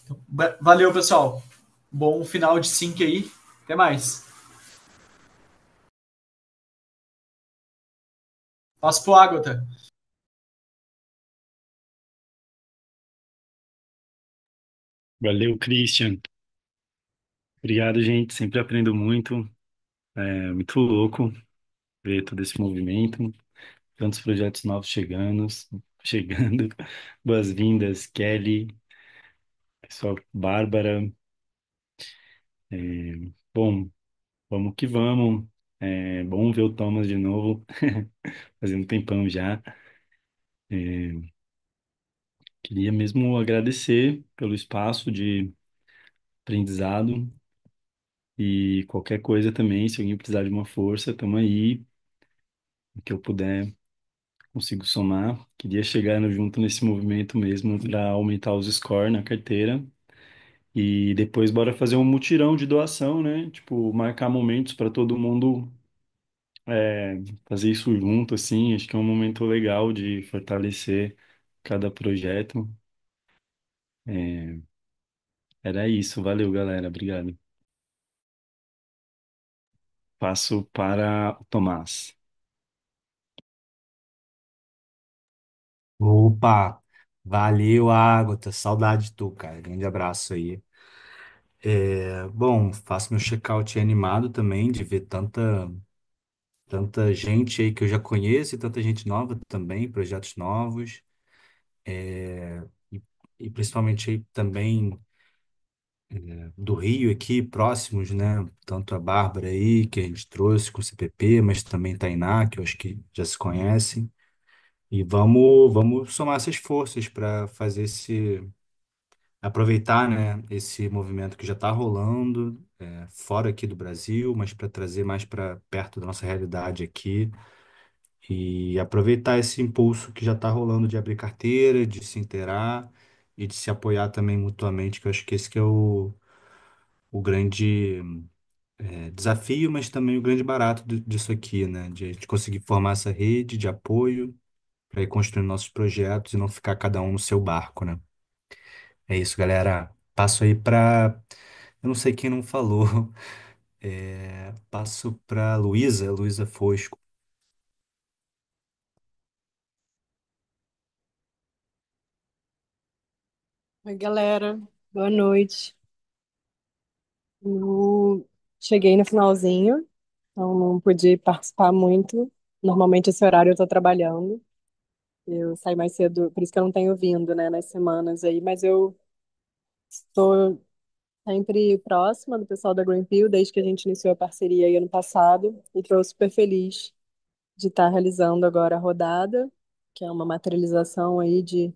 Então, valeu, pessoal. Bom final de sync aí. Até mais. Passo pro Ágota. Valeu, Christian. Obrigado, gente. Sempre aprendo muito. É muito louco ver todo esse movimento, tantos projetos novos chegando. chegando. Boas-vindas, Kelly, pessoal, Bárbara. É, bom, vamos que vamos. É bom ver o Thomas de novo, fazendo um tempão já. É, queria mesmo agradecer pelo espaço de aprendizado e qualquer coisa também, se alguém precisar de uma força, estamos aí, o que eu puder, consigo somar. Queria chegar junto nesse movimento mesmo para aumentar os scores na carteira. E depois bora fazer um mutirão de doação, né? Tipo, marcar momentos para todo mundo fazer isso junto, assim. Acho que é um momento legal de fortalecer cada projeto. É, era isso. Valeu, galera. Obrigado. Passo para o Tomás. Opa, valeu, Ágota. Saudade de tu, cara. Grande abraço aí. Bom, faço meu check-out animado também de ver tanta gente aí que eu já conheço e tanta gente nova também, projetos novos. E, e principalmente aí também do Rio aqui, próximos, né? Tanto a Bárbara aí, que a gente trouxe com o CPP, mas também Tainá, que eu acho que já se conhecem. E vamos somar essas forças para fazer aproveitar, né, esse movimento que já está rolando, fora aqui do Brasil, mas para trazer mais para perto da nossa realidade aqui e aproveitar esse impulso que já está rolando de abrir carteira, de se inteirar e de se apoiar também mutuamente, que eu acho que esse que é o grande desafio, mas também o grande barato disso aqui, né, de a gente conseguir formar essa rede de apoio para ir construindo nossos projetos e não ficar cada um no seu barco, né? É isso, galera. Passo aí para. Eu não sei quem não falou. Passo para Luísa Fosco. Oi, galera. Boa noite. Eu cheguei no finalzinho, então não pude participar muito. Normalmente esse horário eu tô trabalhando. Eu saí mais cedo, por isso que eu não tenho vindo, né, nas semanas aí, mas eu estou sempre próxima do pessoal da Greenpeace, desde que a gente iniciou a parceria aí ano passado, e estou super feliz de estar realizando agora a rodada, que é uma materialização aí de,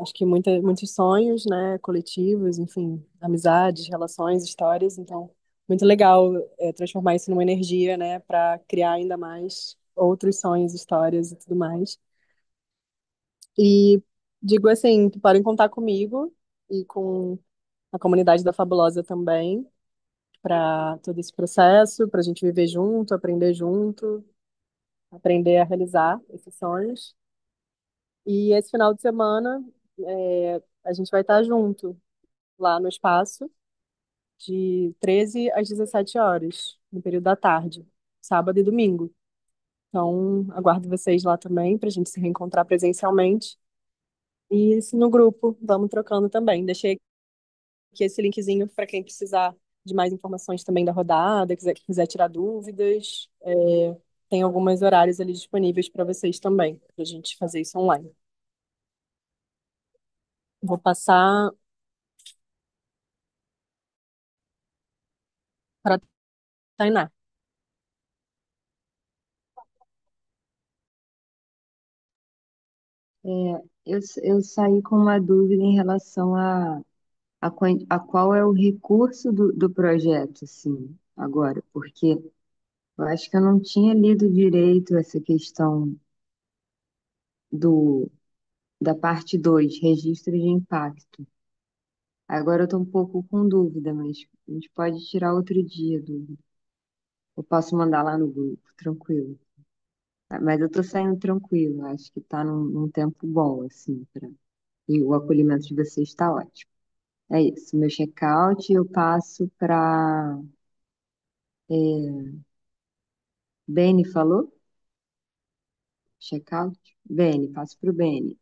acho que muitos sonhos, né, coletivos, enfim, amizades, relações, histórias, então, muito legal transformar isso numa energia, né, para criar ainda mais outros sonhos, histórias e tudo mais. E digo assim, que podem contar comigo e com a comunidade da Fabulosa também, para todo esse processo, para a gente viver junto, aprender junto, aprender a realizar esses sonhos. E esse final de semana a gente vai estar junto lá no espaço de 13 às 17 horas, no período da tarde, sábado e domingo. Então, aguardo vocês lá também para a gente se reencontrar presencialmente. E se no grupo, vamos trocando também. Deixei aqui esse linkzinho para quem precisar de mais informações também da rodada, quiser tirar dúvidas. Tem alguns horários ali disponíveis para vocês também, para a gente fazer isso online. Vou passar para Tainá. Eu saí com uma dúvida em relação a qual é o recurso do projeto, assim, agora, porque eu acho que eu não tinha lido direito essa questão do, da parte 2 registro de impacto. Agora eu estou um pouco com dúvida, mas a gente pode tirar outro dia a dúvida. Eu posso mandar lá no grupo, tranquilo. Mas eu estou saindo tranquilo, acho que está num tempo bom, assim, e o acolhimento de vocês está ótimo. É isso, meu check-out eu passo para. Beni falou? Check-out? Beni, passo para o Beni.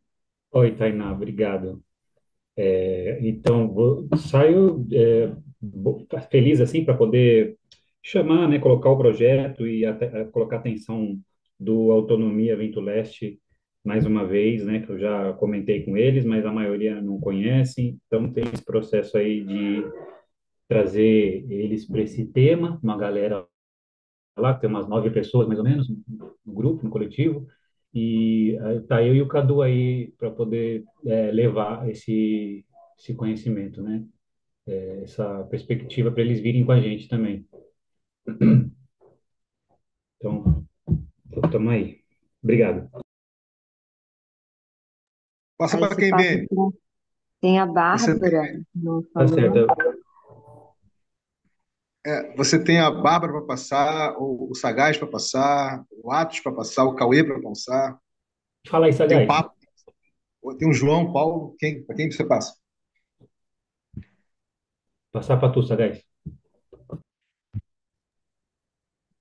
Oi, Tainá, obrigado. Então, saio feliz assim para poder chamar, né, colocar o projeto e colocar a atenção do Autonomia Vento Leste mais uma vez, né, que eu já comentei com eles, mas a maioria não conhecem. Então tem esse processo aí de trazer eles para esse tema, uma galera lá, que tem umas 9 pessoas mais ou menos no grupo, no coletivo, e tá eu e o Cadu aí para poder levar esse conhecimento, né? Essa perspectiva para eles virem com a gente também. Então, estamos aí. Obrigado. Passa Aí para você quem, passa Beni? pra... Tem a Você tem, Bárbara, que não Tá certo. falou. você tem a Bárbara para passar, o Sagaz para passar, o Atos para passar, o Cauê para passar, Fala aí, tem o Sagaz. Papo, tem o João, Paulo. Para quem você passa? Passar para tu, Sagaz.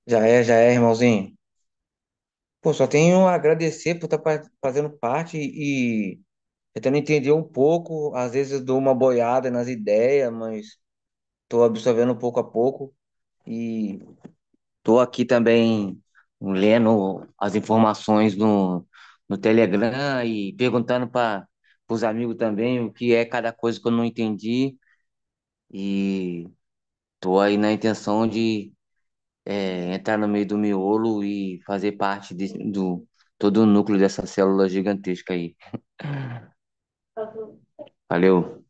Já é, irmãozinho. Pô, só tenho a agradecer por estar fazendo parte e tentando entender um pouco. Às vezes eu dou uma boiada nas ideias, mas estou absorvendo pouco a pouco. E estou aqui também lendo as informações no Telegram e perguntando para os amigos também o que é cada coisa que eu não entendi. E estou aí na intenção de entrar no meio do miolo e fazer parte do todo o núcleo dessa célula gigantesca aí. Valeu.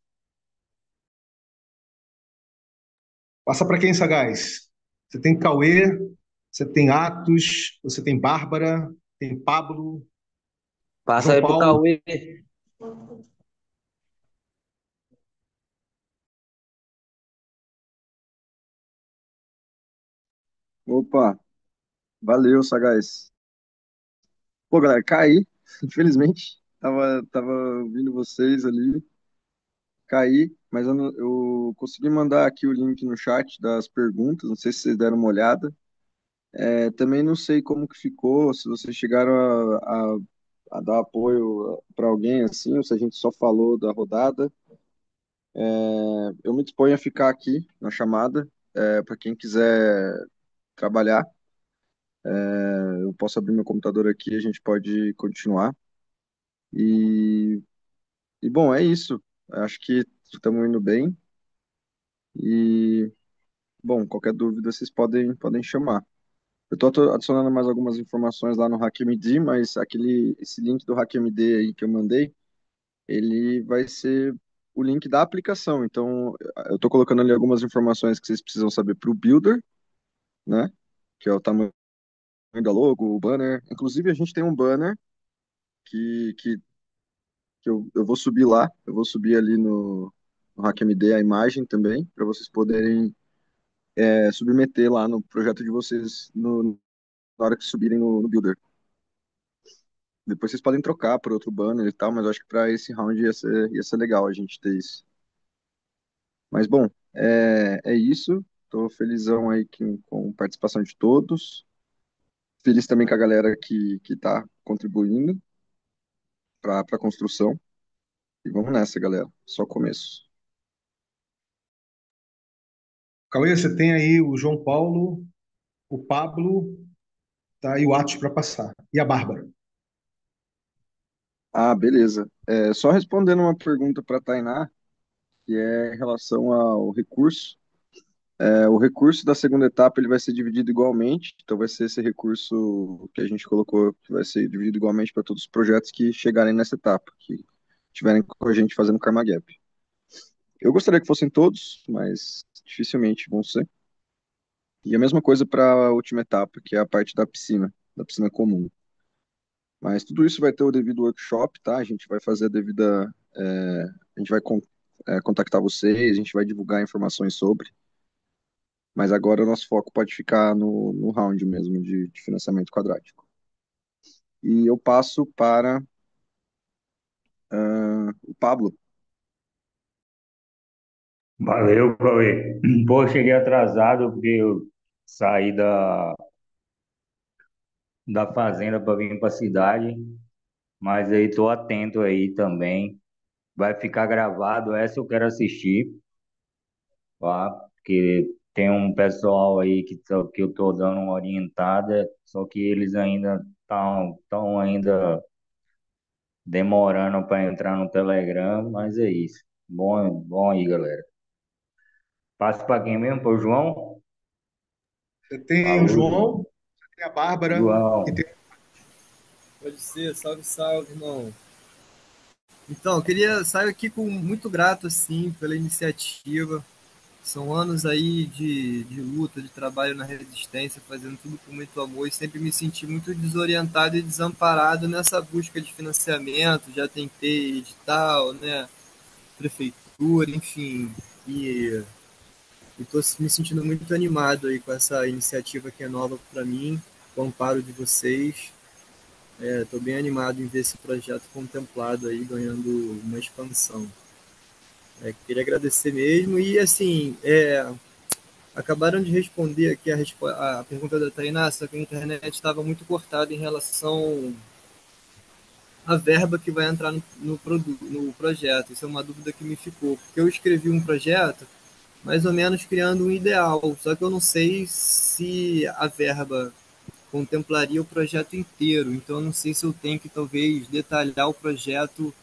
Passa para quem, Sagaz? Você tem Cauê, você tem Atos, você tem Bárbara, tem Pablo, Passa João aí pro Paulo. Cauê. Opa, valeu, Sagaz. Pô, galera, caí, infelizmente. Tava ouvindo vocês ali, caí, mas eu consegui mandar aqui o link no chat das perguntas, não sei se vocês deram uma olhada. Também não sei como que ficou, se vocês chegaram a dar apoio para alguém assim, ou se a gente só falou da rodada. Eu me disponho a ficar aqui na chamada, para quem quiser trabalhar. Eu posso abrir meu computador aqui, a gente pode continuar. E, bom, é isso. Acho que estamos indo bem. E, bom, qualquer dúvida vocês podem chamar. Eu estou adicionando mais algumas informações lá no HackMD, mas esse link do HackMD aí que eu mandei, ele vai ser o link da aplicação. Então, eu estou colocando ali algumas informações que vocês precisam saber para o Builder, né? Que é o tamanho da logo, o banner. Inclusive, a gente tem um banner que, que, que eu vou subir lá. Eu vou subir ali no HackMD a imagem também, para vocês poderem submeter lá no projeto de vocês na hora que subirem no Builder. Depois vocês podem trocar por outro banner e tal, mas eu acho que para esse round ia ser legal a gente ter isso. Mas bom, é isso. Tô felizão aí com a participação de todos. Feliz também com a galera que tá contribuindo para a construção. E vamos nessa, galera. Só começo. Cauê, você tem aí o João Paulo, o Pablo, tá, e o Atos para passar. E a Bárbara. Ah, beleza. Só respondendo uma pergunta para Tainá, que é em relação ao recurso. O recurso da segunda etapa ele vai ser dividido igualmente, então vai ser esse recurso que a gente colocou, que vai ser dividido igualmente para todos os projetos que chegarem nessa etapa, que tiverem com a gente fazendo Karma Gap. Eu gostaria que fossem todos, mas dificilmente vão ser. E a mesma coisa para a última etapa, que é a parte da piscina comum. Mas tudo isso vai ter o devido workshop, tá? A gente vai fazer a devida. A gente vai contactar vocês, a gente vai divulgar informações sobre. Mas agora o nosso foco pode ficar no round mesmo de financiamento quadrático. E eu passo para o Pablo. Valeu, Cauê. Pô, eu cheguei atrasado porque eu saí da fazenda para vir para a cidade, mas aí tô atento aí também. Vai ficar gravado, essa eu quero assistir, tá? Porque tem um pessoal aí que eu tô dando uma orientada, só que eles ainda estão ainda demorando para entrar no Telegram, mas é isso. Bom, bom aí, galera. Passo para quem mesmo? Para o João? Você tem o Alô, João, João. tem a Bárbara e João, tem. Pode ser, salve, salve, irmão. Então, eu queria sair aqui com muito grato, assim, pela iniciativa. São anos aí de luta, de trabalho na resistência, fazendo tudo com muito amor e sempre me senti muito desorientado e desamparado nessa busca de financiamento. Já tentei edital, né, prefeitura, enfim, e estou me sentindo muito animado aí com essa iniciativa que é nova para mim, com o amparo de vocês. Estou bem animado em ver esse projeto contemplado aí, ganhando uma expansão. Queria agradecer mesmo e, assim, acabaram de responder aqui a pergunta da Tainá, só que a internet estava muito cortada em relação à verba que vai entrar no projeto. Isso é uma dúvida que me ficou, porque eu escrevi um projeto mais ou menos criando um ideal, só que eu não sei se a verba contemplaria o projeto inteiro, então eu não sei se eu tenho que talvez detalhar o projeto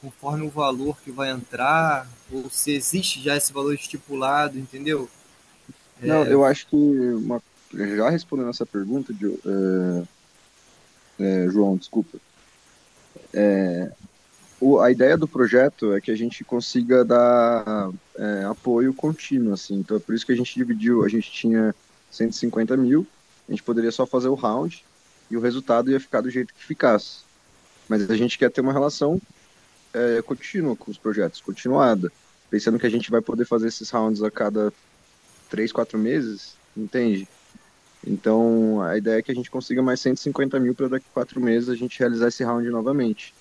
conforme o valor que vai entrar, ou se existe já esse valor estipulado, entendeu? Não, É, eu acho que já respondendo essa pergunta, João, desculpa. A ideia do projeto é que a gente consiga dar apoio contínuo, assim. Então é por isso que a gente dividiu, a gente tinha 150 mil, a gente poderia só fazer o round e o resultado ia ficar do jeito que ficasse. Mas a gente quer ter uma relação contínua com os projetos, continuada, pensando que a gente vai poder fazer esses rounds a cada 3, 4 meses, entende? Então, a ideia é que a gente consiga mais 150 mil para daqui a 4 meses a gente realizar esse round novamente.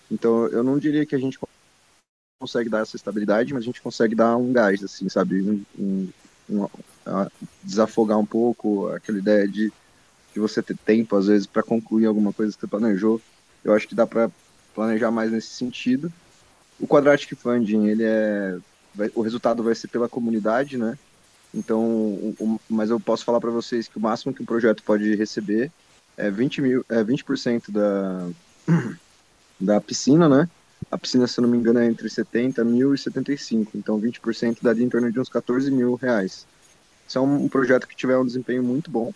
Então, eu não diria que a gente consegue dar essa estabilidade, mas a gente consegue dar um gás, assim, sabe? Um- Desafogar um pouco aquela ideia de você ter tempo, às vezes, para concluir alguma coisa que você planejou. Eu acho que dá para planejar mais nesse sentido. O Quadratic Funding, o resultado vai ser pela comunidade, né? Então, mas eu posso falar para vocês que o máximo que um projeto pode receber é 20 mil, 20% da piscina, né? A piscina, se eu não me engano, é entre 70 mil e 75. Então, 20% daria em torno de uns 14 mil reais. Isso é um projeto que tiver um desempenho muito bom.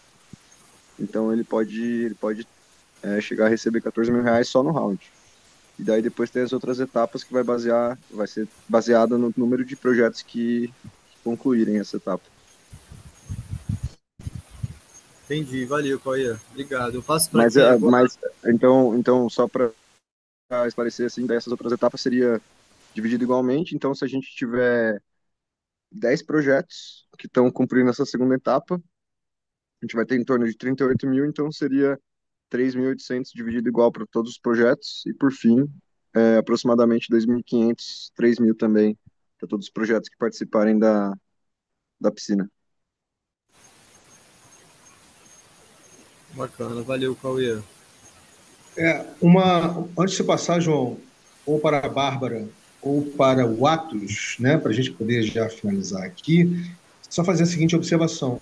Então, ele pode chegar a receber 14 mil reais só no round. E daí depois tem as outras etapas que vai ser baseada no número de projetos que concluírem essa etapa. entendi, valeu, Cauê. Obrigado. Eu passo para Mas, quem agora? então só para esclarecer, assim, dessas outras etapas seria dividido igualmente. Então, se a gente tiver 10 projetos que estão cumprindo essa segunda etapa, a gente vai ter em torno de 38 mil, então seria 3.800 dividido igual para todos os projetos. E, por fim, aproximadamente 2.500, 3 mil também para todos os projetos que participarem da piscina. Bacana, valeu, Cauê. Antes de você passar, João, ou para a Bárbara ou para o Atos, né, para a gente poder já finalizar aqui, só fazer a seguinte observação.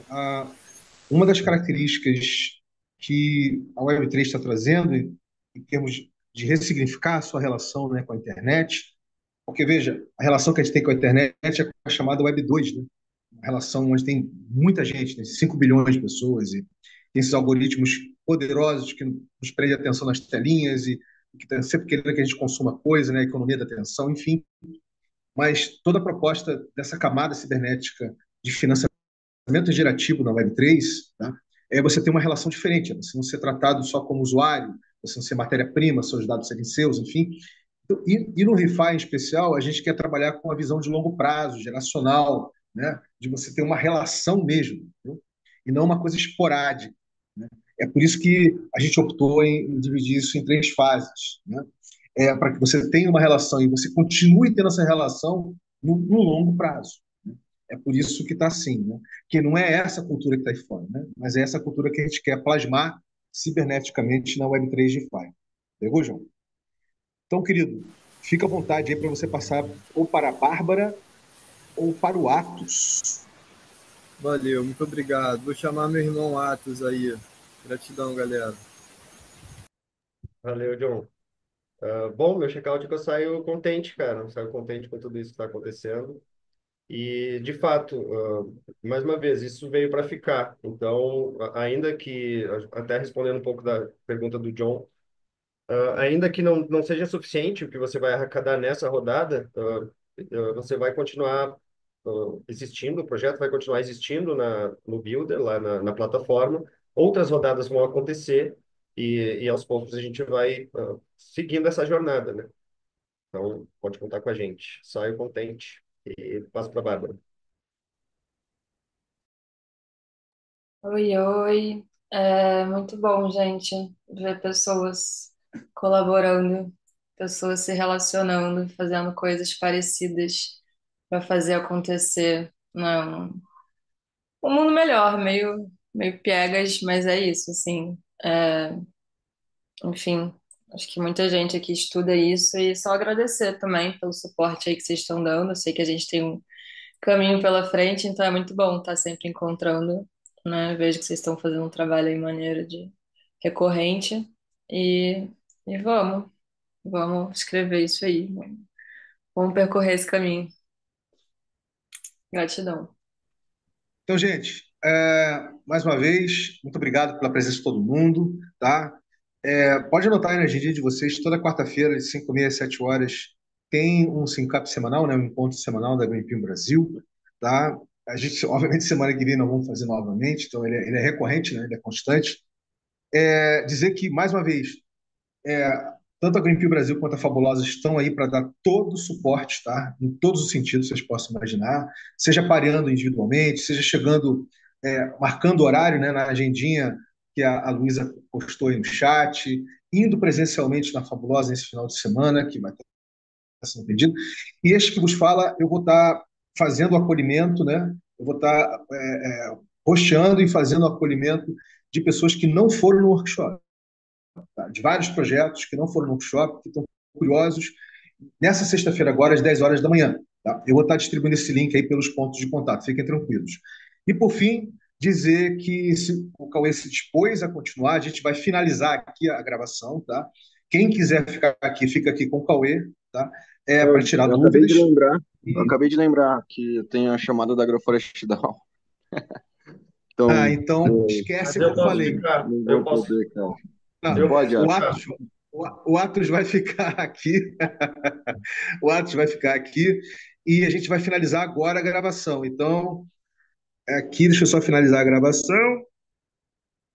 Uma das características que a Web3 está trazendo, em termos de ressignificar a sua relação, né, com a internet, porque, veja, a relação que a gente tem com a internet é a chamada Web2, né? Uma relação onde tem muita gente, tem 5 bilhões de pessoas, e tem esses algoritmos poderosos que nos prendem a atenção nas telinhas e que estão sempre querendo que a gente consuma coisa, né? A economia da atenção, enfim. Mas toda a proposta dessa camada cibernética de financiamento gerativo na Web3, tá? É você ter uma relação diferente, é você não ser tratado só como usuário, você não ser matéria-prima, seus dados serem seus, enfim. Então, e no ReFi, em especial, a gente quer trabalhar com a visão de longo prazo, geracional, né? De você ter uma relação mesmo, entendeu? E não uma coisa esporádica, né? É por isso que a gente optou em dividir isso em 3 fases, né? Para que você tenha uma relação e você continue tendo essa relação no longo prazo, né? É por isso que está assim, né? Que não é essa cultura que está aí fora, né? Mas é essa cultura que a gente quer plasmar ciberneticamente na Web3 DeFi. Pegou, João? Então, querido, fica à vontade aí para você passar ou para a Bárbara ou para o Atos. Valeu, muito obrigado. Vou chamar meu irmão Atos aí. Gratidão, galera. Valeu, John. Bom, meu check-out é que eu saio contente, cara. Eu saio contente com tudo isso que está acontecendo. E, de fato, mais uma vez, isso veio para ficar. Então, ainda que, até respondendo um pouco da pergunta do John, ainda que não seja suficiente o que você vai arrecadar nessa rodada, você vai continuar existindo, o projeto vai continuar existindo no Builder, lá na plataforma. Outras rodadas vão acontecer e aos poucos a gente vai seguindo essa jornada, né? Então, pode contar com a gente. Saio contente e passo para a Bárbara. Oi, oi. É muito bom, gente, ver pessoas colaborando, pessoas se relacionando, fazendo coisas parecidas para fazer acontecer, né? Um mundo melhor, meio piegas, mas é isso, assim. Enfim, acho que muita gente aqui estuda isso e só agradecer também pelo suporte aí que vocês estão dando. Eu sei que a gente tem um caminho pela frente, então é muito bom estar sempre encontrando, né? Vejo que vocês estão fazendo um trabalho aí maneiro de recorrente e, e vamos escrever isso aí, vamos percorrer esse caminho. Gratidão. Então, gente, mais uma vez, muito obrigado pela presença de todo mundo, tá? Pode anotar aí na agenda de vocês, toda quarta-feira, de 5h30 às 7 horas, tem um Syncap semanal, né? Um encontro semanal da Greenpeace Brasil, tá? A gente, obviamente, semana que vem nós vamos fazer novamente, então ele é recorrente, né? Ele é constante. Dizer que, mais uma vez, é, tanto a Greenpeace Brasil quanto a Fabulosa estão aí para dar todo o suporte, tá? Em todos os sentidos que vocês possam imaginar, seja pareando individualmente, seja chegando, marcando horário, né, na agendinha que a Luísa postou aí no chat, indo presencialmente na Fabulosa nesse final de semana, que vai estar sendo pedido. E este que vos fala, eu vou estar fazendo o acolhimento, né? Eu vou estar rosteando e fazendo o acolhimento de pessoas que não foram no workshop, tá? De vários projetos que não foram no workshop, que estão curiosos. Nessa sexta-feira, agora, às 10 horas da manhã, tá? Eu vou estar distribuindo esse link aí pelos pontos de contato, fiquem tranquilos. E, por fim, dizer que se o Cauê se dispôs a continuar, a gente vai finalizar aqui a gravação, tá? Quem quiser ficar aqui, fica aqui com o Cauê, tá? Para tirar Eu acabei dúvidas. de lembrar, eu acabei de lembrar que eu tenho a chamada da Agroforest Down. Então esquece Mas o que eu eu posso falei. ficar. Não Eu vou posso. poder, cara. Não, Não pode, o Atos? Atos, o Atos vai ficar aqui. O Atos vai ficar aqui e a gente vai finalizar agora a gravação. Então, aqui, deixa eu só finalizar a gravação.